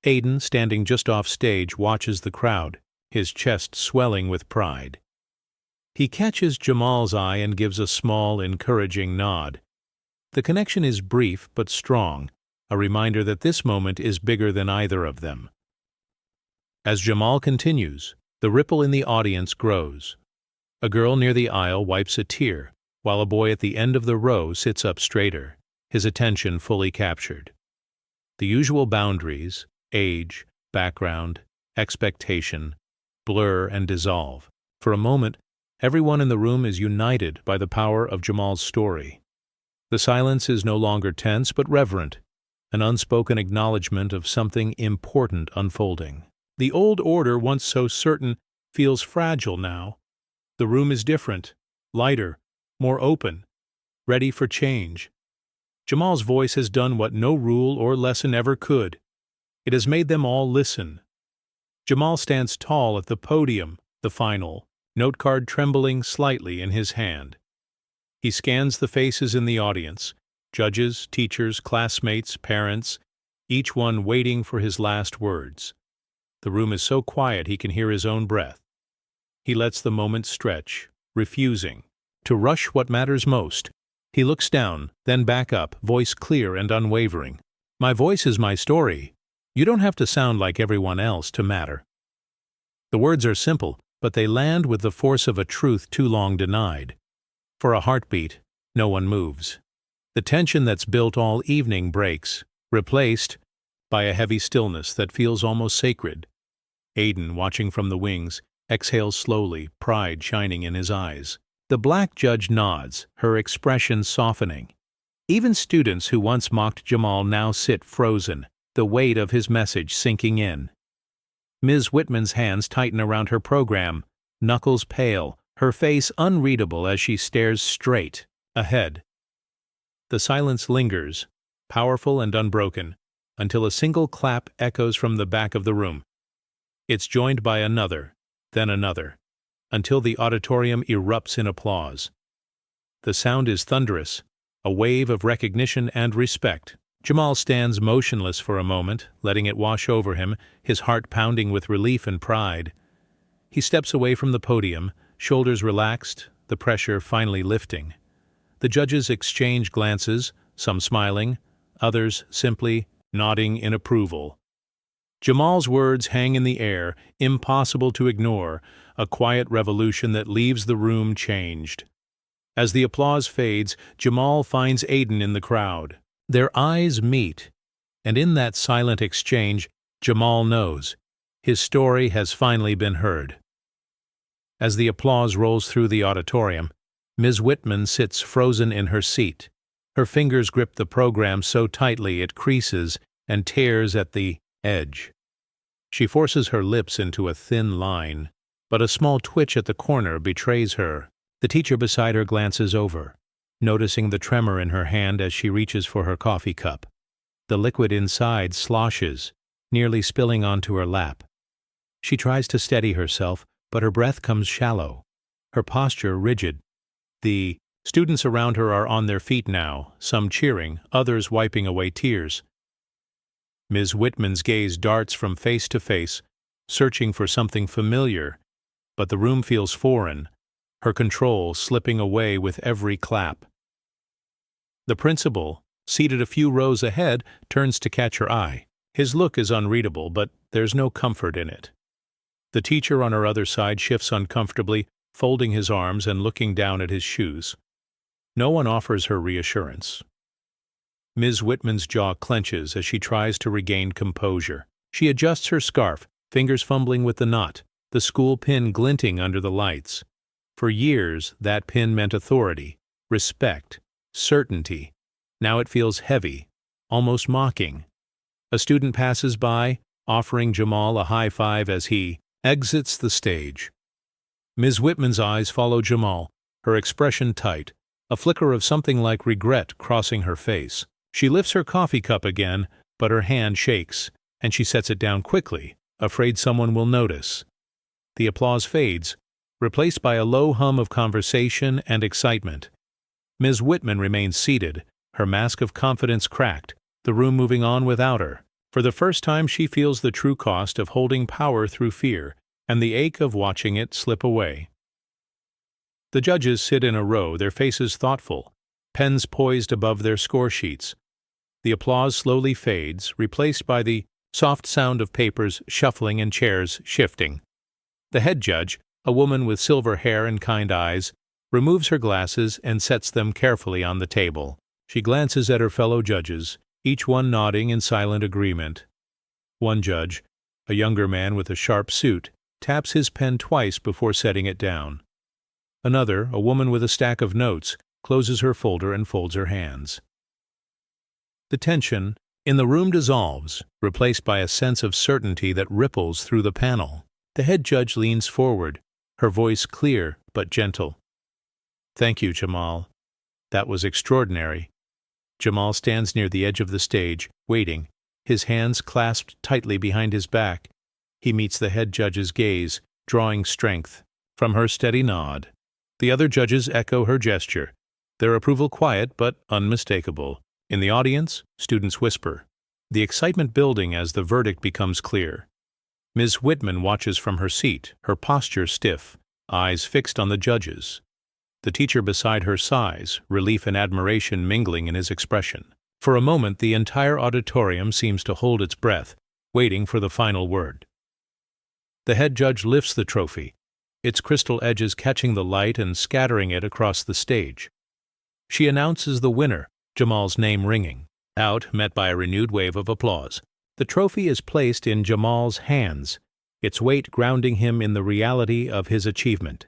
Aiden, standing just off stage, watches the crowd, his chest swelling with pride. He catches Jamal's eye and gives a small, encouraging nod. The connection is brief but strong, a reminder that this moment is bigger than either of them. As Jamal continues, the ripple in the audience grows. A girl near the aisle wipes a tear, while a boy at the end of the row sits up straighter, his attention fully captured. The usual boundaries, age, background, expectation, blur and dissolve. For a moment, everyone in the room is united by the power of Jamal's story. The silence is no longer tense but reverent, an unspoken acknowledgement of something important unfolding. The old order, once so certain, feels fragile now. The room is different, lighter, more open, ready for change. Jamal's voice has done what no rule or lesson ever could. It has made them all listen. Jamal stands tall at the podium, the final, note card trembling slightly in his hand. He scans the faces in the audience, judges, teachers, classmates, parents, each one waiting for his last words. The room is so quiet he can hear his own breath. He lets the moment stretch, refusing to rush what matters most. He looks down, then back up, voice clear and unwavering. My voice is my story. You don't have to sound like everyone else to matter. The words are simple, but they land with the force of a truth too long denied. For a heartbeat, no one moves. The tension that's built all evening breaks, replaced by a heavy stillness that feels almost sacred. Aiden, watching from the wings, exhales slowly, pride shining in his eyes. The black judge nods, her expression softening. Even students who once mocked Jamal now sit frozen, the weight of his message sinking in. Ms. Whitman's hands tighten around her program, knuckles pale, her face unreadable as she stares straight ahead. The silence lingers, powerful and unbroken, until a single clap echoes from the back of the room. It's joined by another, then another, until the auditorium erupts in applause. The sound is thunderous, a wave of recognition and respect. Jamal stands motionless for a moment, letting it wash over him, his heart pounding with relief and pride. He steps away from the podium, shoulders relaxed, the pressure finally lifting. The judges exchange glances, some smiling, others simply nodding in approval. Jamal's words hang in the air, impossible to ignore, a quiet revolution that leaves the room changed. As the applause fades, Jamal finds Aiden in the crowd. Their eyes meet, and in that silent exchange, Jamal knows his story has finally been heard. As the applause rolls through the auditorium, Ms. Whitman sits frozen in her seat. Her fingers grip the program so tightly it creases and tears at the edge. She forces her lips into a thin line, but a small twitch at the corner betrays her. The teacher beside her glances over, noticing the tremor in her hand as she reaches for her coffee cup. The liquid inside sloshes, nearly spilling onto her lap. She tries to steady herself, but her breath comes shallow, her posture rigid. The students around her are on their feet now, some cheering, others wiping away tears. Ms. Whitman's gaze darts from face to face, searching for something familiar, but the room feels foreign, her control slipping away with every clap. The principal, seated a few rows ahead, turns to catch her eye. His look is unreadable, but there's no comfort in it. The teacher on her other side shifts uncomfortably, folding his arms and looking down at his shoes. No one offers her reassurance. Ms. Whitman's jaw clenches as she tries to regain composure. She adjusts her scarf, fingers fumbling with the knot, the school pin glinting under the lights. For years, that pin meant authority, respect, certainty. Now it feels heavy, almost mocking. A student passes by, offering Jamal a high five as he exits the stage. Ms. Whitman's eyes follow Jamal, her expression tight, a flicker of something like regret crossing her face. She lifts her coffee cup again, but her hand shakes, and she sets it down quickly, afraid someone will notice. The applause fades, replaced by a low hum of conversation and excitement. Ms. Whitman remains seated, her mask of confidence cracked, the room moving on without her. For the first time she feels the true cost of holding power through fear, and the ache of watching it slip away. The judges sit in a row, their faces thoughtful, pens poised above their score sheets. The applause slowly fades, replaced by the soft sound of papers shuffling and chairs shifting. The head judge, a woman with silver hair and kind eyes, removes her glasses and sets them carefully on the table. She glances at her fellow judges, each one nodding in silent agreement. One judge, a younger man with a sharp suit, taps his pen twice before setting it down. Another, a woman with a stack of notes, closes her folder and folds her hands. The tension in the room dissolves, replaced by a sense of certainty that ripples through the panel. The head judge leans forward, her voice clear but gentle. "Thank you, Jamal. That was extraordinary." Jamal stands near the edge of the stage, waiting, his hands clasped tightly behind his back. He meets the head judge's gaze, drawing strength from her steady nod. The other judges echo her gesture, their approval quiet but unmistakable. In the audience, students whisper, the excitement building as the verdict becomes clear. Ms. Whitman watches from her seat, her posture stiff, eyes fixed on the judges. The teacher beside her sighs, relief and admiration mingling in his expression. For a moment, the entire auditorium seems to hold its breath, waiting for the final word. The head judge lifts the trophy, its crystal edges catching the light and scattering it across the stage. She announces the winner, Jamal's name ringing. Out, met by a renewed wave of applause. The trophy is placed in Jamal's hands, its weight grounding him in the reality of his achievement.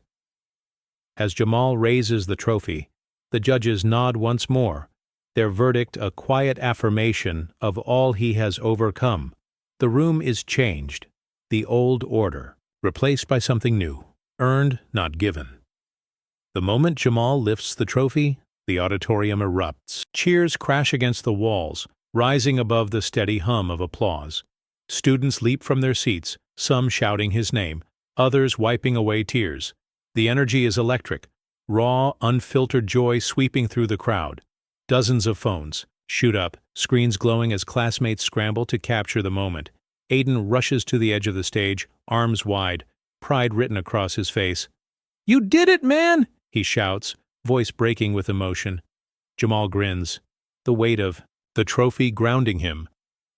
As Jamal raises the trophy, the judges nod once more, their verdict a quiet affirmation of all he has overcome. The room is changed, the old order, replaced by something new, earned, not given. The moment Jamal lifts the trophy, the auditorium erupts. Cheers crash against the walls, rising above the steady hum of applause. Students leap from their seats, some shouting his name, others wiping away tears. The energy is electric, raw, unfiltered joy sweeping through the crowd. Dozens of phones shoot up, screens glowing as classmates scramble to capture the moment. Aiden rushes to the edge of the stage, arms wide, pride written across his face. "You did it, man!" he shouts, voice breaking with emotion. Jamal grins, the weight of the trophy grounding him,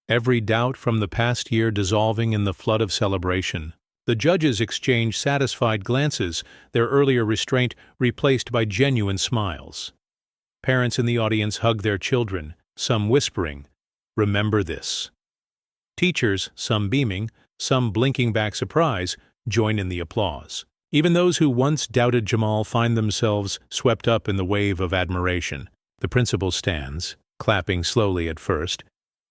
every doubt from the past year dissolving in the flood of celebration. The judges exchange satisfied glances, their earlier restraint replaced by genuine smiles. Parents in the audience hug their children, some whispering, "Remember this." Teachers, some beaming, some blinking back surprise, join in the applause. Even those who once doubted Jamal find themselves swept up in the wave of admiration. The principal stands, clapping slowly at first,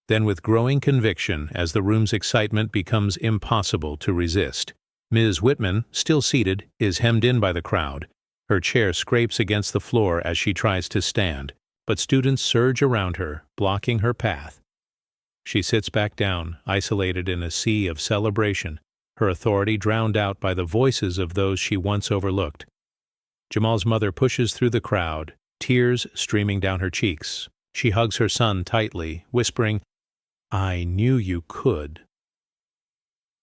Then with growing conviction, as the room's excitement becomes impossible to resist. Ms. Whitman, still seated, is hemmed in by the crowd. Her chair scrapes against the floor as she tries to stand, but students surge around her, blocking her path. She sits back down, isolated in a sea of celebration, her authority drowned out by the voices of those she once overlooked. Jamal's mother pushes through the crowd, tears streaming down her cheeks. She hugs her son tightly, whispering, "I knew you could."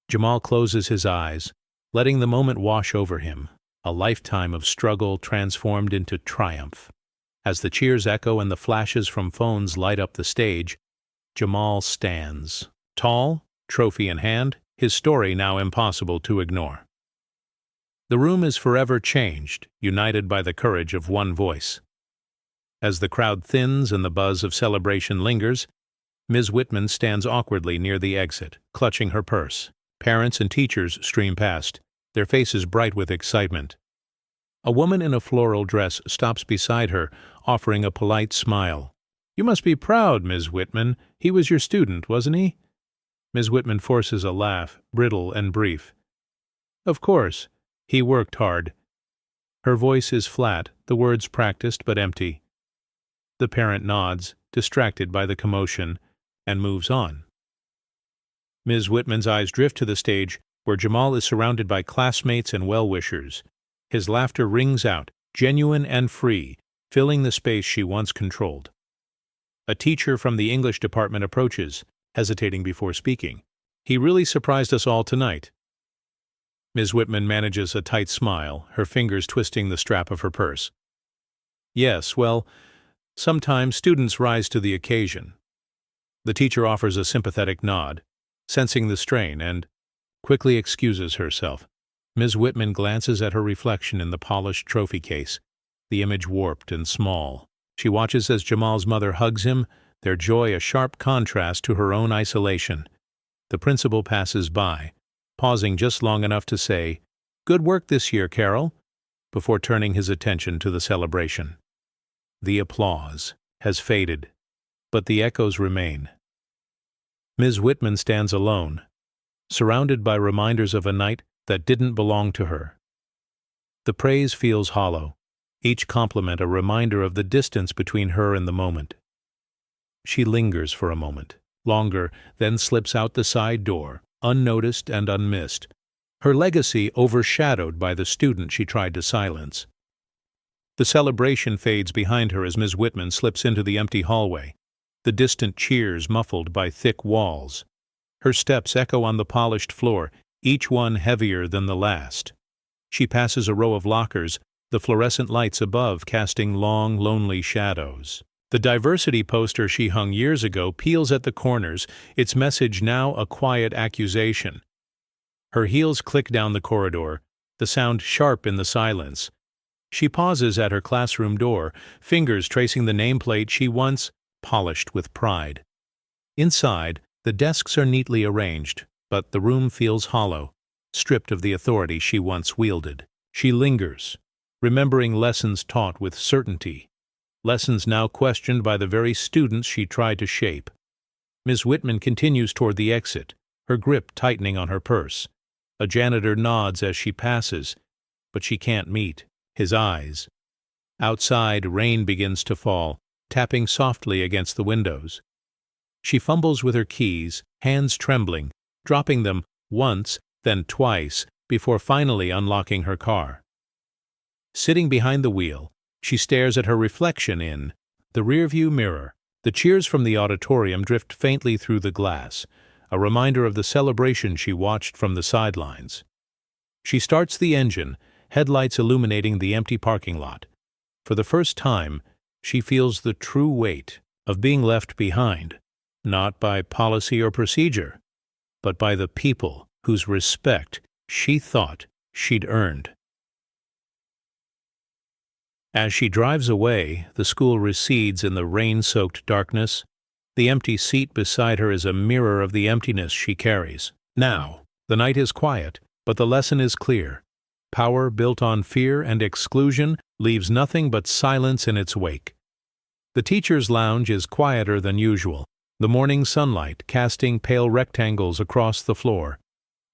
Jamal closes his eyes, letting the moment wash over him, a lifetime of struggle transformed into triumph. As the cheers echo and the flashes from phones light up the stage, Jamal stands, tall, trophy in hand, his story now impossible to ignore. The room is forever changed, united by the courage of one voice. As the crowd thins and the buzz of celebration lingers, Ms. Whitman stands awkwardly near the exit, clutching her purse. Parents and teachers stream past, their faces bright with excitement. A woman in a floral dress stops beside her, offering a polite smile. "You must be proud, Ms. Whitman. He was your student, wasn't he?" Ms. Whitman forces a laugh, brittle and brief. "Of course. He worked hard." Her voice is flat, the words practiced but empty. The parent nods, distracted by the commotion, and moves on. Ms. Whitman's eyes drift to the stage, where Jamal is surrounded by classmates and well-wishers. His laughter rings out, genuine and free, filling the space she once controlled. A teacher from the English department approaches, hesitating before speaking. "He really surprised us all tonight." Ms. Whitman manages a tight smile, her fingers twisting the strap of her purse. "Yes, well, sometimes students rise to the occasion." The teacher offers a sympathetic nod, sensing the strain, and quickly excuses herself. Ms. Whitman glances at her reflection in the polished trophy case, the image warped and small. She watches as Jamal's mother hugs him, their joy a sharp contrast to her own isolation. The principal passes by, pausing just long enough to say, "Good work this year, Carol," before turning his attention to the celebration. The applause has faded, but the echoes remain. Ms. Whitman stands alone, surrounded by reminders of a night that didn't belong to her. The praise feels hollow, each compliment a reminder of the distance between her and the moment. She lingers for a moment, longer, then slips out the side door, unnoticed and unmissed, her legacy overshadowed by the student she tried to silence. The celebration fades behind her as Ms. Whitman slips into the empty hallway, the distant cheers muffled by thick walls. Her steps echo on the polished floor, each one heavier than the last. She passes a row of lockers, the fluorescent lights above casting long, lonely shadows. The diversity poster she hung years ago peels at the corners, its message now a quiet accusation. Her heels click down the corridor, the sound sharp in the silence. She pauses at her classroom door, fingers tracing the nameplate she once polished with pride. Inside, the desks are neatly arranged, but the room feels hollow, stripped of the authority she once wielded. She lingers, remembering lessons taught with certainty, lessons now questioned by the very students she tried to shape. Ms. Whitman continues toward the exit, her grip tightening on her purse. A janitor nods as she passes, but she can't meet his eyes. Outside, rain begins to fall, tapping softly against the windows. She fumbles with her keys, hands trembling, dropping them once, then twice, before finally unlocking her car. Sitting behind the wheel, she stares at her reflection in the rearview mirror. The cheers from the auditorium drift faintly through the glass, a reminder of the celebration she watched from the sidelines. She starts the engine, headlights illuminating the empty parking lot. For the first time, she feels the true weight of being left behind, not by policy or procedure, but by the people whose respect she thought she'd earned. As she drives away, the school recedes in the rain-soaked darkness. The empty seat beside her is a mirror of the emptiness she carries. Now, the night is quiet, but the lesson is clear. Power built on fear and exclusion leaves nothing but silence in its wake. The teacher's lounge is quieter than usual, the morning sunlight casting pale rectangles across the floor.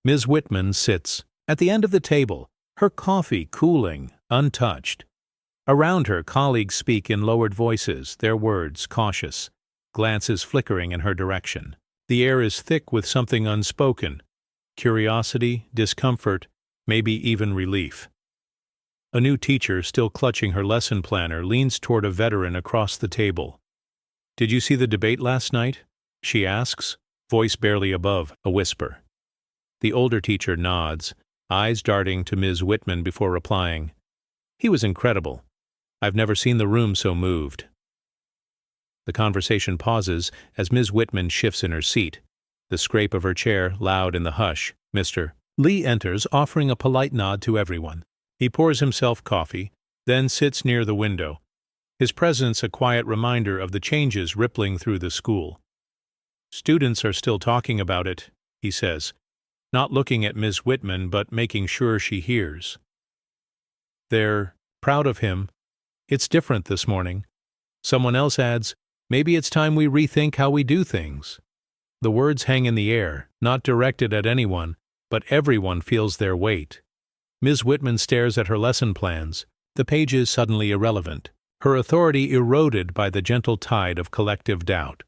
Ms. Whitman sits at the end of the table, her coffee cooling, untouched. Around her, colleagues speak in lowered voices, their words cautious, glances flickering in her direction. The air is thick with something unspoken, curiosity, discomfort, maybe even relief. A new teacher, still clutching her lesson planner, leans toward a veteran across the table. "Did you see the debate last night?" she asks, voice barely above a whisper. The older teacher nods, eyes darting to Ms. Whitman before replying. "He was incredible. I've never seen the room so moved." The conversation pauses as Ms. Whitman shifts in her seat, the scrape of her chair loud in the hush. Mr. Lee enters, offering a polite nod to everyone. He pours himself coffee, then sits near the window, his presence a quiet reminder of the changes rippling through the school. "Students are still talking about it," he says, not looking at Ms. Whitman but making sure she hears. "They're proud of him. It's different this morning." Someone else adds, "Maybe it's time we rethink how we do things." The words hang in the air, not directed at anyone, but everyone feels their weight. Ms. Whitman stares at her lesson plans, the pages suddenly irrelevant, her authority eroded by the gentle tide of collective doubt.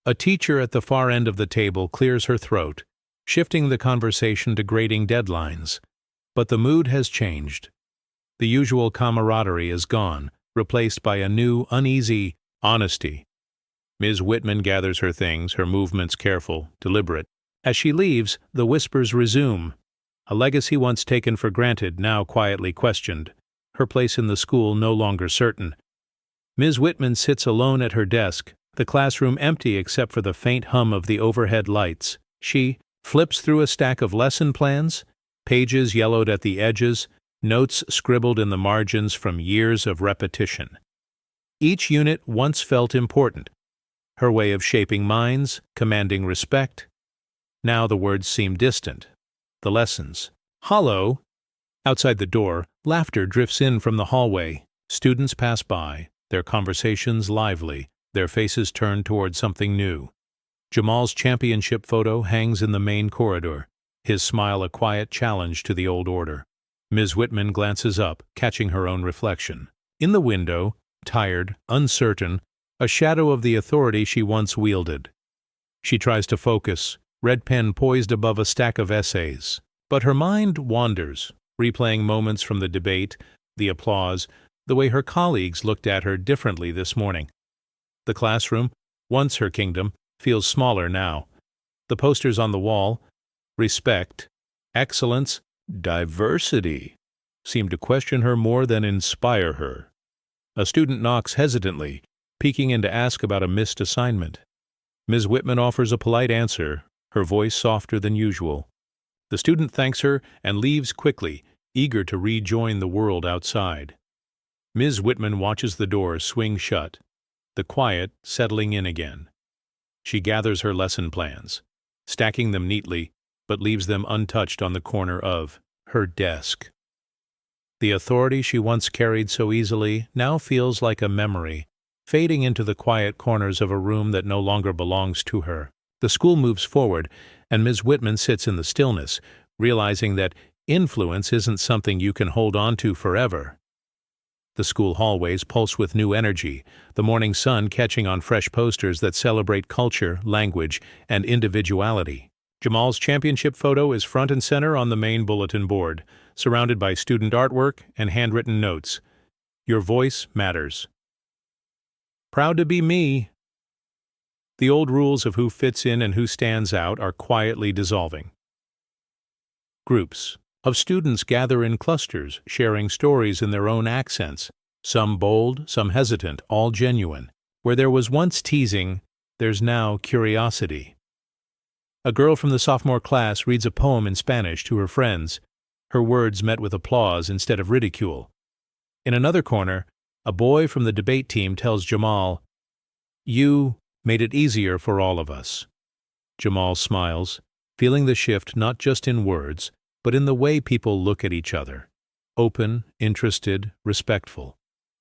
A teacher at the far end of the table clears her throat, shifting the conversation to grading deadlines. But the mood has changed. The usual camaraderie is gone, replaced by a new, uneasy honesty. Ms. Whitman gathers her things, her movements careful, deliberate. As she leaves, the whispers resume. A legacy once taken for granted, now quietly questioned. Her place in the school no longer certain. Ms. Whitman sits alone at her desk, the classroom empty except for the faint hum of the overhead lights. She flips through a stack of lesson plans, pages yellowed at the edges, notes scribbled in the margins from years of repetition. Each unit once felt important, her way of shaping minds, commanding respect. Now the words seem distant, the lessons hollow. Outside the door, laughter drifts in from the hallway. Students pass by, their conversations lively, their faces turned toward something new. Jamal's championship photo hangs in the main corridor, his smile a quiet challenge to the old order. Ms. Whitman glances up, catching her own reflection. In the window, tired, uncertain, a shadow of the authority she once wielded. She tries to focus, red pen poised above a stack of essays. But her mind wanders, replaying moments from the debate, the applause, the way her colleagues looked at her differently this morning. The classroom, once her kingdom, feels smaller now. The posters on the wall, respect, excellence, diversity, seem to question her more than inspire her. A student knocks hesitantly, peeking in to ask about a missed assignment. Ms. Whitman offers a polite answer, her voice softer than usual. The student thanks her and leaves quickly, eager to rejoin the world outside. Ms. Whitman watches the door swing shut, the quiet settling in again. She gathers her lesson plans, stacking them neatly, but leaves them untouched on the corner of her desk. The authority she once carried so easily now feels like a memory, fading into the quiet corners of a room that no longer belongs to her. The school moves forward, and Ms. Whitman sits in the stillness, realizing that influence isn't something you can hold on to forever. The school hallways pulse with new energy, the morning sun catching on fresh posters that celebrate culture, language, and individuality. Jamal's championship photo is front and center on the main bulletin board, surrounded by student artwork and handwritten notes. Your voice matters. Proud to be me. The old rules of who fits in and who stands out are quietly dissolving. Groups of students gather in clusters, sharing stories in their own accents, some bold, some hesitant, all genuine. Where there was once teasing, there's now curiosity. A girl from the sophomore class reads a poem in Spanish to her friends, her words met with applause instead of ridicule. In another corner, a boy from the debate team tells Jamal, "You made it easier for all of us." Jamal smiles, feeling the shift not just in words, but in the way people look at each other. Open, interested, respectful.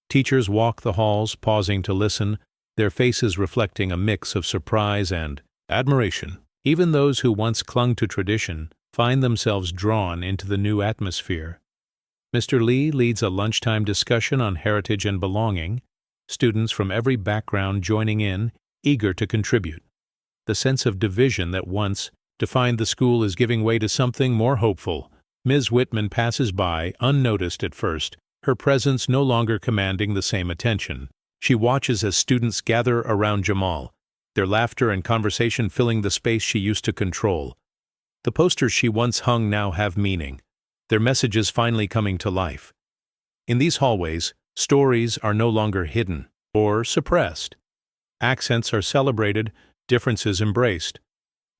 Teachers walk the halls, pausing to listen, their faces reflecting a mix of surprise and admiration. Even those who once clung to tradition find themselves drawn into the new atmosphere. Mr. Lee leads a lunchtime discussion on heritage and belonging, students from every background joining in, eager to contribute. The sense of division that once defined the school is giving way to something more hopeful. Ms. Whitman passes by, unnoticed at first, her presence no longer commanding the same attention. She watches as students gather around Jamal, their laughter and conversation filling the space she used to control. The posters she once hung now have meaning, their messages finally coming to life. In these hallways, stories are no longer hidden or suppressed. Accents are celebrated, differences embraced.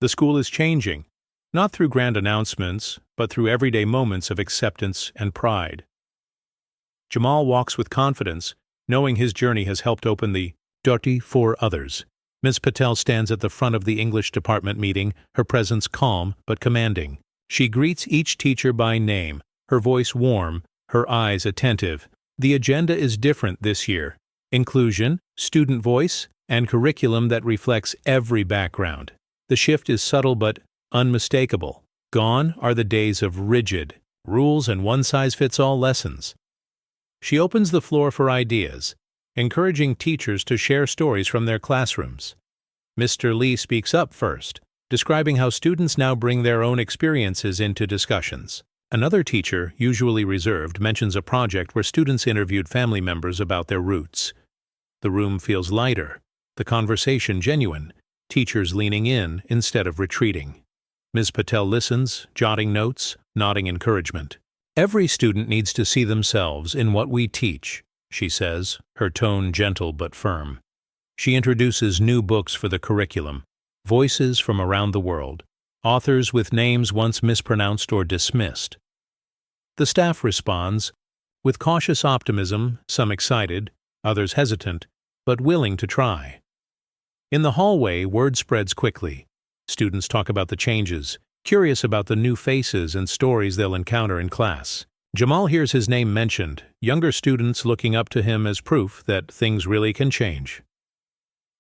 The school is changing, not through grand announcements, but through everyday moments of acceptance and pride. Jamal walks with confidence, knowing his journey has helped open the door for others. Ms. Patel stands at the front of the English department meeting, her presence calm but commanding. She greets each teacher by name, her voice warm, her eyes attentive. The agenda is different this year: inclusion, student voice, and curriculum that reflects every background. The shift is subtle but unmistakable. Gone are the days of rigid rules and one-size-fits-all lessons. She opens the floor for ideas, encouraging teachers to share stories from their classrooms. Mr. Lee speaks up first, describing how students now bring their own experiences into discussions. Another teacher, usually reserved, mentions a project where students interviewed family members about their roots. The room feels lighter, the conversation genuine, teachers leaning in instead of retreating. Ms. Patel listens, jotting notes, nodding encouragement. Every student needs to see themselves in what we teach, she says, her tone gentle but firm. She introduces new books for the curriculum, voices from around the world, authors with names once mispronounced or dismissed. The staff responds, with cautious optimism, some excited, others hesitant, but willing to try. In the hallway, word spreads quickly. Students talk about the changes, curious about the new faces and stories they'll encounter in class. Jamal hears his name mentioned, younger students looking up to him as proof that things really can change.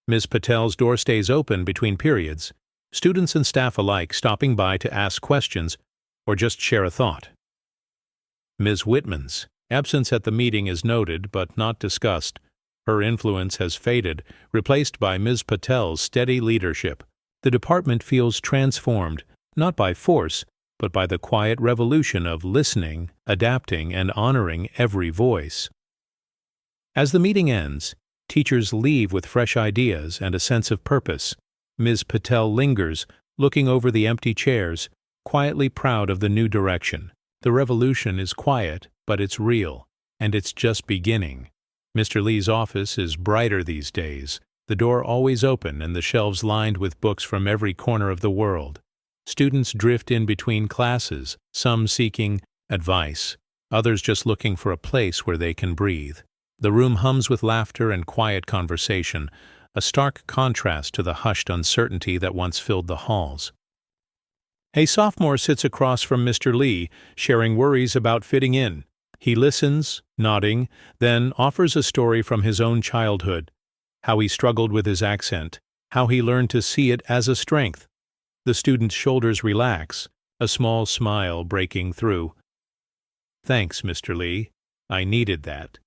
Ms. Patel's door stays open between periods, students and staff alike stopping by to ask questions or just share a thought. Ms. Whitman's absence at the meeting is noted but not discussed. Her influence has faded, replaced by Ms. Patel's steady leadership. The department feels transformed, not by force, but by the quiet revolution of listening, adapting, and honoring every voice. As the meeting ends, teachers leave with fresh ideas and a sense of purpose. Ms. Patel lingers, looking over the empty chairs, quietly proud of the new direction. The revolution is quiet, but it's real, and it's just beginning. Mr. Lee's office is brighter these days, the door always open and the shelves lined with books from every corner of the world. Students drift in between classes, some seeking advice, others just looking for a place where they can breathe. The room hums with laughter and quiet conversation, a stark contrast to the hushed uncertainty that once filled the halls. A sophomore sits across from Mr. Lee, sharing worries about fitting in. He listens, nodding, then offers a story from his own childhood, how he struggled with his accent, how he learned to see it as a strength. The student's shoulders relax, a small smile breaking through. "Thanks, Mr. Lee. I needed that."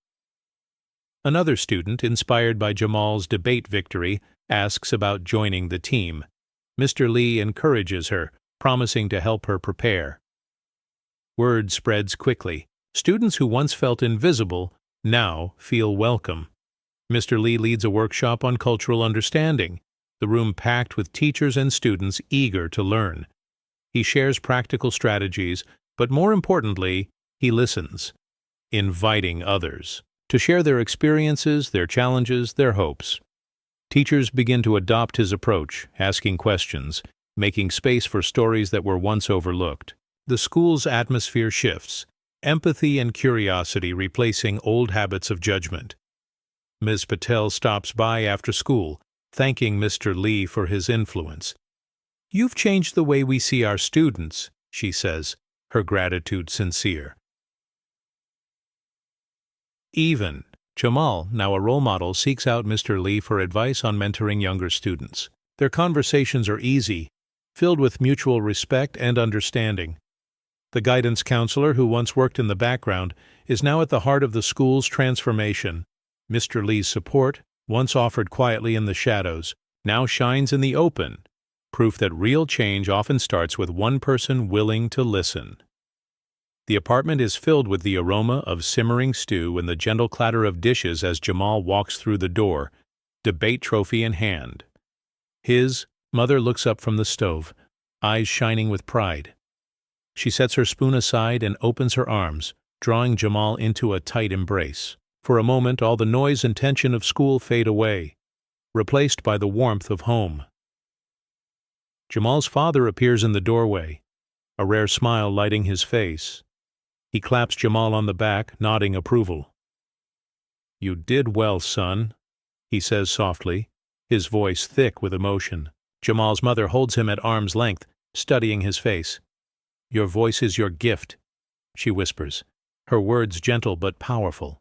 Another student, inspired by Jamal's debate victory, asks about joining the team. Mr. Lee encourages her, promising to help her prepare. Word spreads quickly. Students who once felt invisible now feel welcome. Mr. Lee leads a workshop on cultural understanding, the room packed with teachers and students eager to learn. He shares practical strategies, but more importantly, he listens, inviting others to share their experiences, their challenges, their hopes. Teachers begin to adopt his approach, asking questions, making space for stories that were once overlooked. The school's atmosphere shifts, empathy and curiosity replacing old habits of judgment. Ms. Patel stops by after school, thanking Mr. Lee for his influence. "You've changed the way we see our students," she says, her gratitude sincere. Even Jamal, now a role model, seeks out Mr. Lee for advice on mentoring younger students. Their conversations are easy, filled with mutual respect and understanding. The guidance counselor who once worked in the background is now at the heart of the school's transformation. Mr. Lee's support, once offered quietly in the shadows, now shines in the open, proof that real change often starts with one person willing to listen. The apartment is filled with the aroma of simmering stew and the gentle clatter of dishes as Jamal walks through the door, debate trophy in hand. His mother looks up from the stove, eyes shining with pride. She sets her spoon aside and opens her arms, drawing Jamal into a tight embrace. For a moment, all the noise and tension of school fade away, replaced by the warmth of home. Jamal's father appears in the doorway, a rare smile lighting his face. He claps Jamal on the back, nodding approval. "You did well, son," he says softly, his voice thick with emotion. Jamal's mother holds him at arm's length, studying his face. "Your voice is your gift," she whispers, her words gentle but powerful.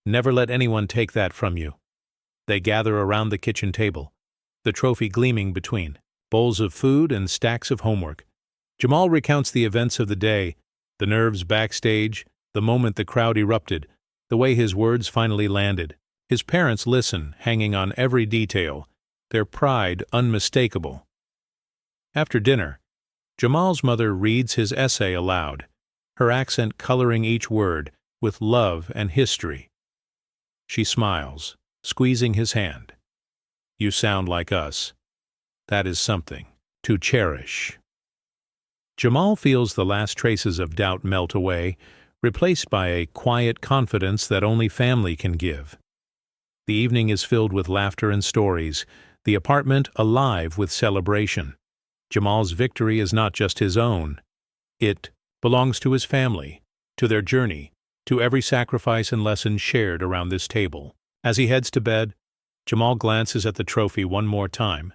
"Never let anyone take that from you." They gather around the kitchen table, the trophy gleaming between, bowls of food and stacks of homework. Jamal recounts the events of the day, the nerves backstage, the moment the crowd erupted, the way his words finally landed. His parents listen, hanging on every detail, their pride unmistakable. After dinner, Jamal's mother reads his essay aloud, her accent coloring each word with love and history. She smiles, squeezing his hand. "You sound like us. That is something to cherish." Jamal feels the last traces of doubt melt away, replaced by a quiet confidence that only family can give. The evening is filled with laughter and stories, the apartment alive with celebration. Jamal's victory is not just his own. It belongs to his family, to their journey, to every sacrifice and lesson shared around this table. As he heads to bed, Jamal glances at the trophy one more time,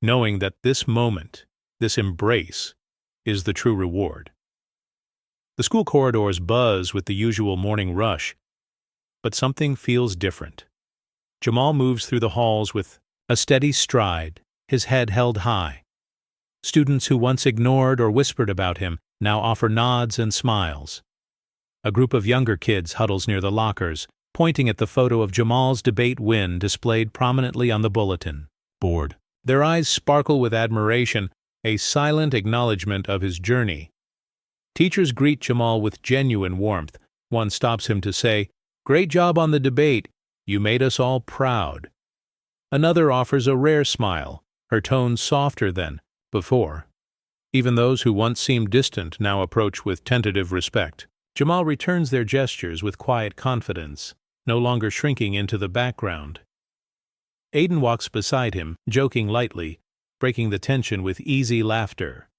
knowing that this moment, this embrace, is the true reward. The school corridors buzz with the usual morning rush, but something feels different. Jamal moves through the halls with a steady stride, his head held high. Students who once ignored or whispered about him now offer nods and smiles. A group of younger kids huddles near the lockers, pointing at the photo of Jamal's debate win displayed prominently on the bulletin board. Their eyes sparkle with admiration, a silent acknowledgement of his journey. Teachers greet Jamal with genuine warmth. One stops him to say, "Great job on the debate. You made us all proud." Another offers a rare smile, her tone softer than before. Even those who once seemed distant now approach with tentative respect. Jamal returns their gestures with quiet confidence, no longer shrinking into the background. Aiden walks beside him, joking lightly, breaking the tension with easy laughter.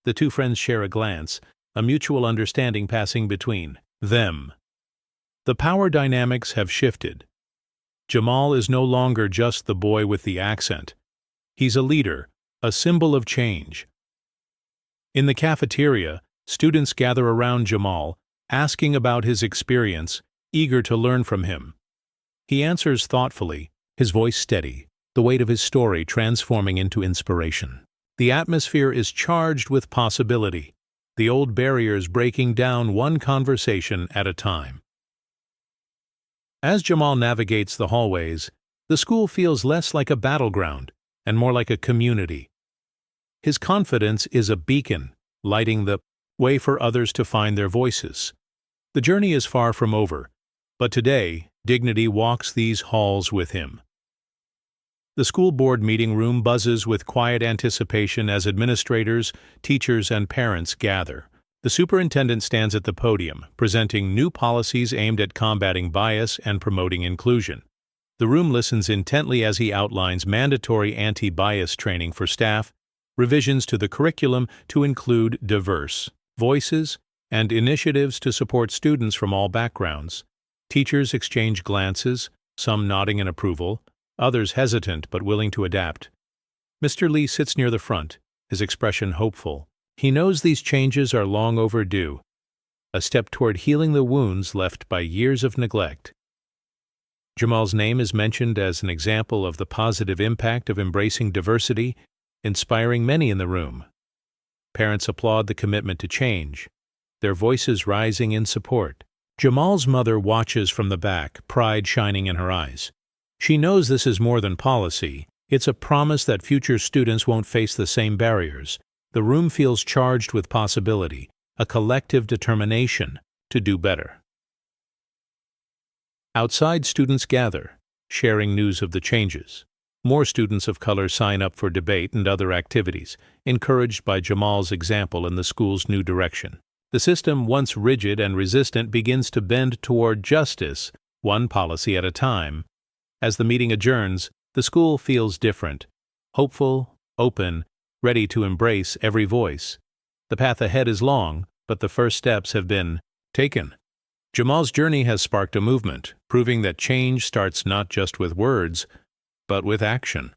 The two friends share a glance, a mutual understanding passing between them. The power dynamics have shifted. Jamal is no longer just the boy with the accent. He's a leader, a symbol of change. In the cafeteria, students gather around Jamal, asking about his experience, eager to learn from him. He answers thoughtfully, his voice steady, the weight of his story transforming into inspiration. The atmosphere is charged with possibility, the old barriers breaking down one conversation at a time. As Jamal navigates the hallways, the school feels less like a battleground and more like a community. His confidence is a beacon, lighting the way for others to find their voices. The journey is far from over, but today, dignity walks these halls with him. The school board meeting room buzzes with quiet anticipation as administrators, teachers, and parents gather. The superintendent stands at the podium, presenting new policies aimed at combating bias and promoting inclusion. The room listens intently as he outlines mandatory anti-bias training for staff, revisions to the curriculum to include diverse voices, and initiatives to support students from all backgrounds. Teachers exchange glances, some nodding in approval, others hesitant but willing to adapt. Mr. Lee sits near the front, his expression hopeful. He knows these changes are long overdue, a step toward healing the wounds left by years of neglect. Jamal's name is mentioned as an example of the positive impact of embracing diversity, inspiring many in the room. Parents applaud the commitment to change, their voices rising in support. Jamal's mother watches from the back, pride shining in her eyes. She knows this is more than policy. It's a promise that future students won't face the same barriers. The room feels charged with possibility, a collective determination to do better. Outside, students gather, sharing news of the changes. More students of color sign up for debate and other activities, encouraged by Jamal's example in the school's new direction. The system, once rigid and resistant, begins to bend toward justice, one policy at a time. As the meeting adjourns, the school feels different, hopeful, open, ready to embrace every voice. The path ahead is long, but the first steps have been taken. Jamal's journey has sparked a movement, proving that change starts not just with words, but with action.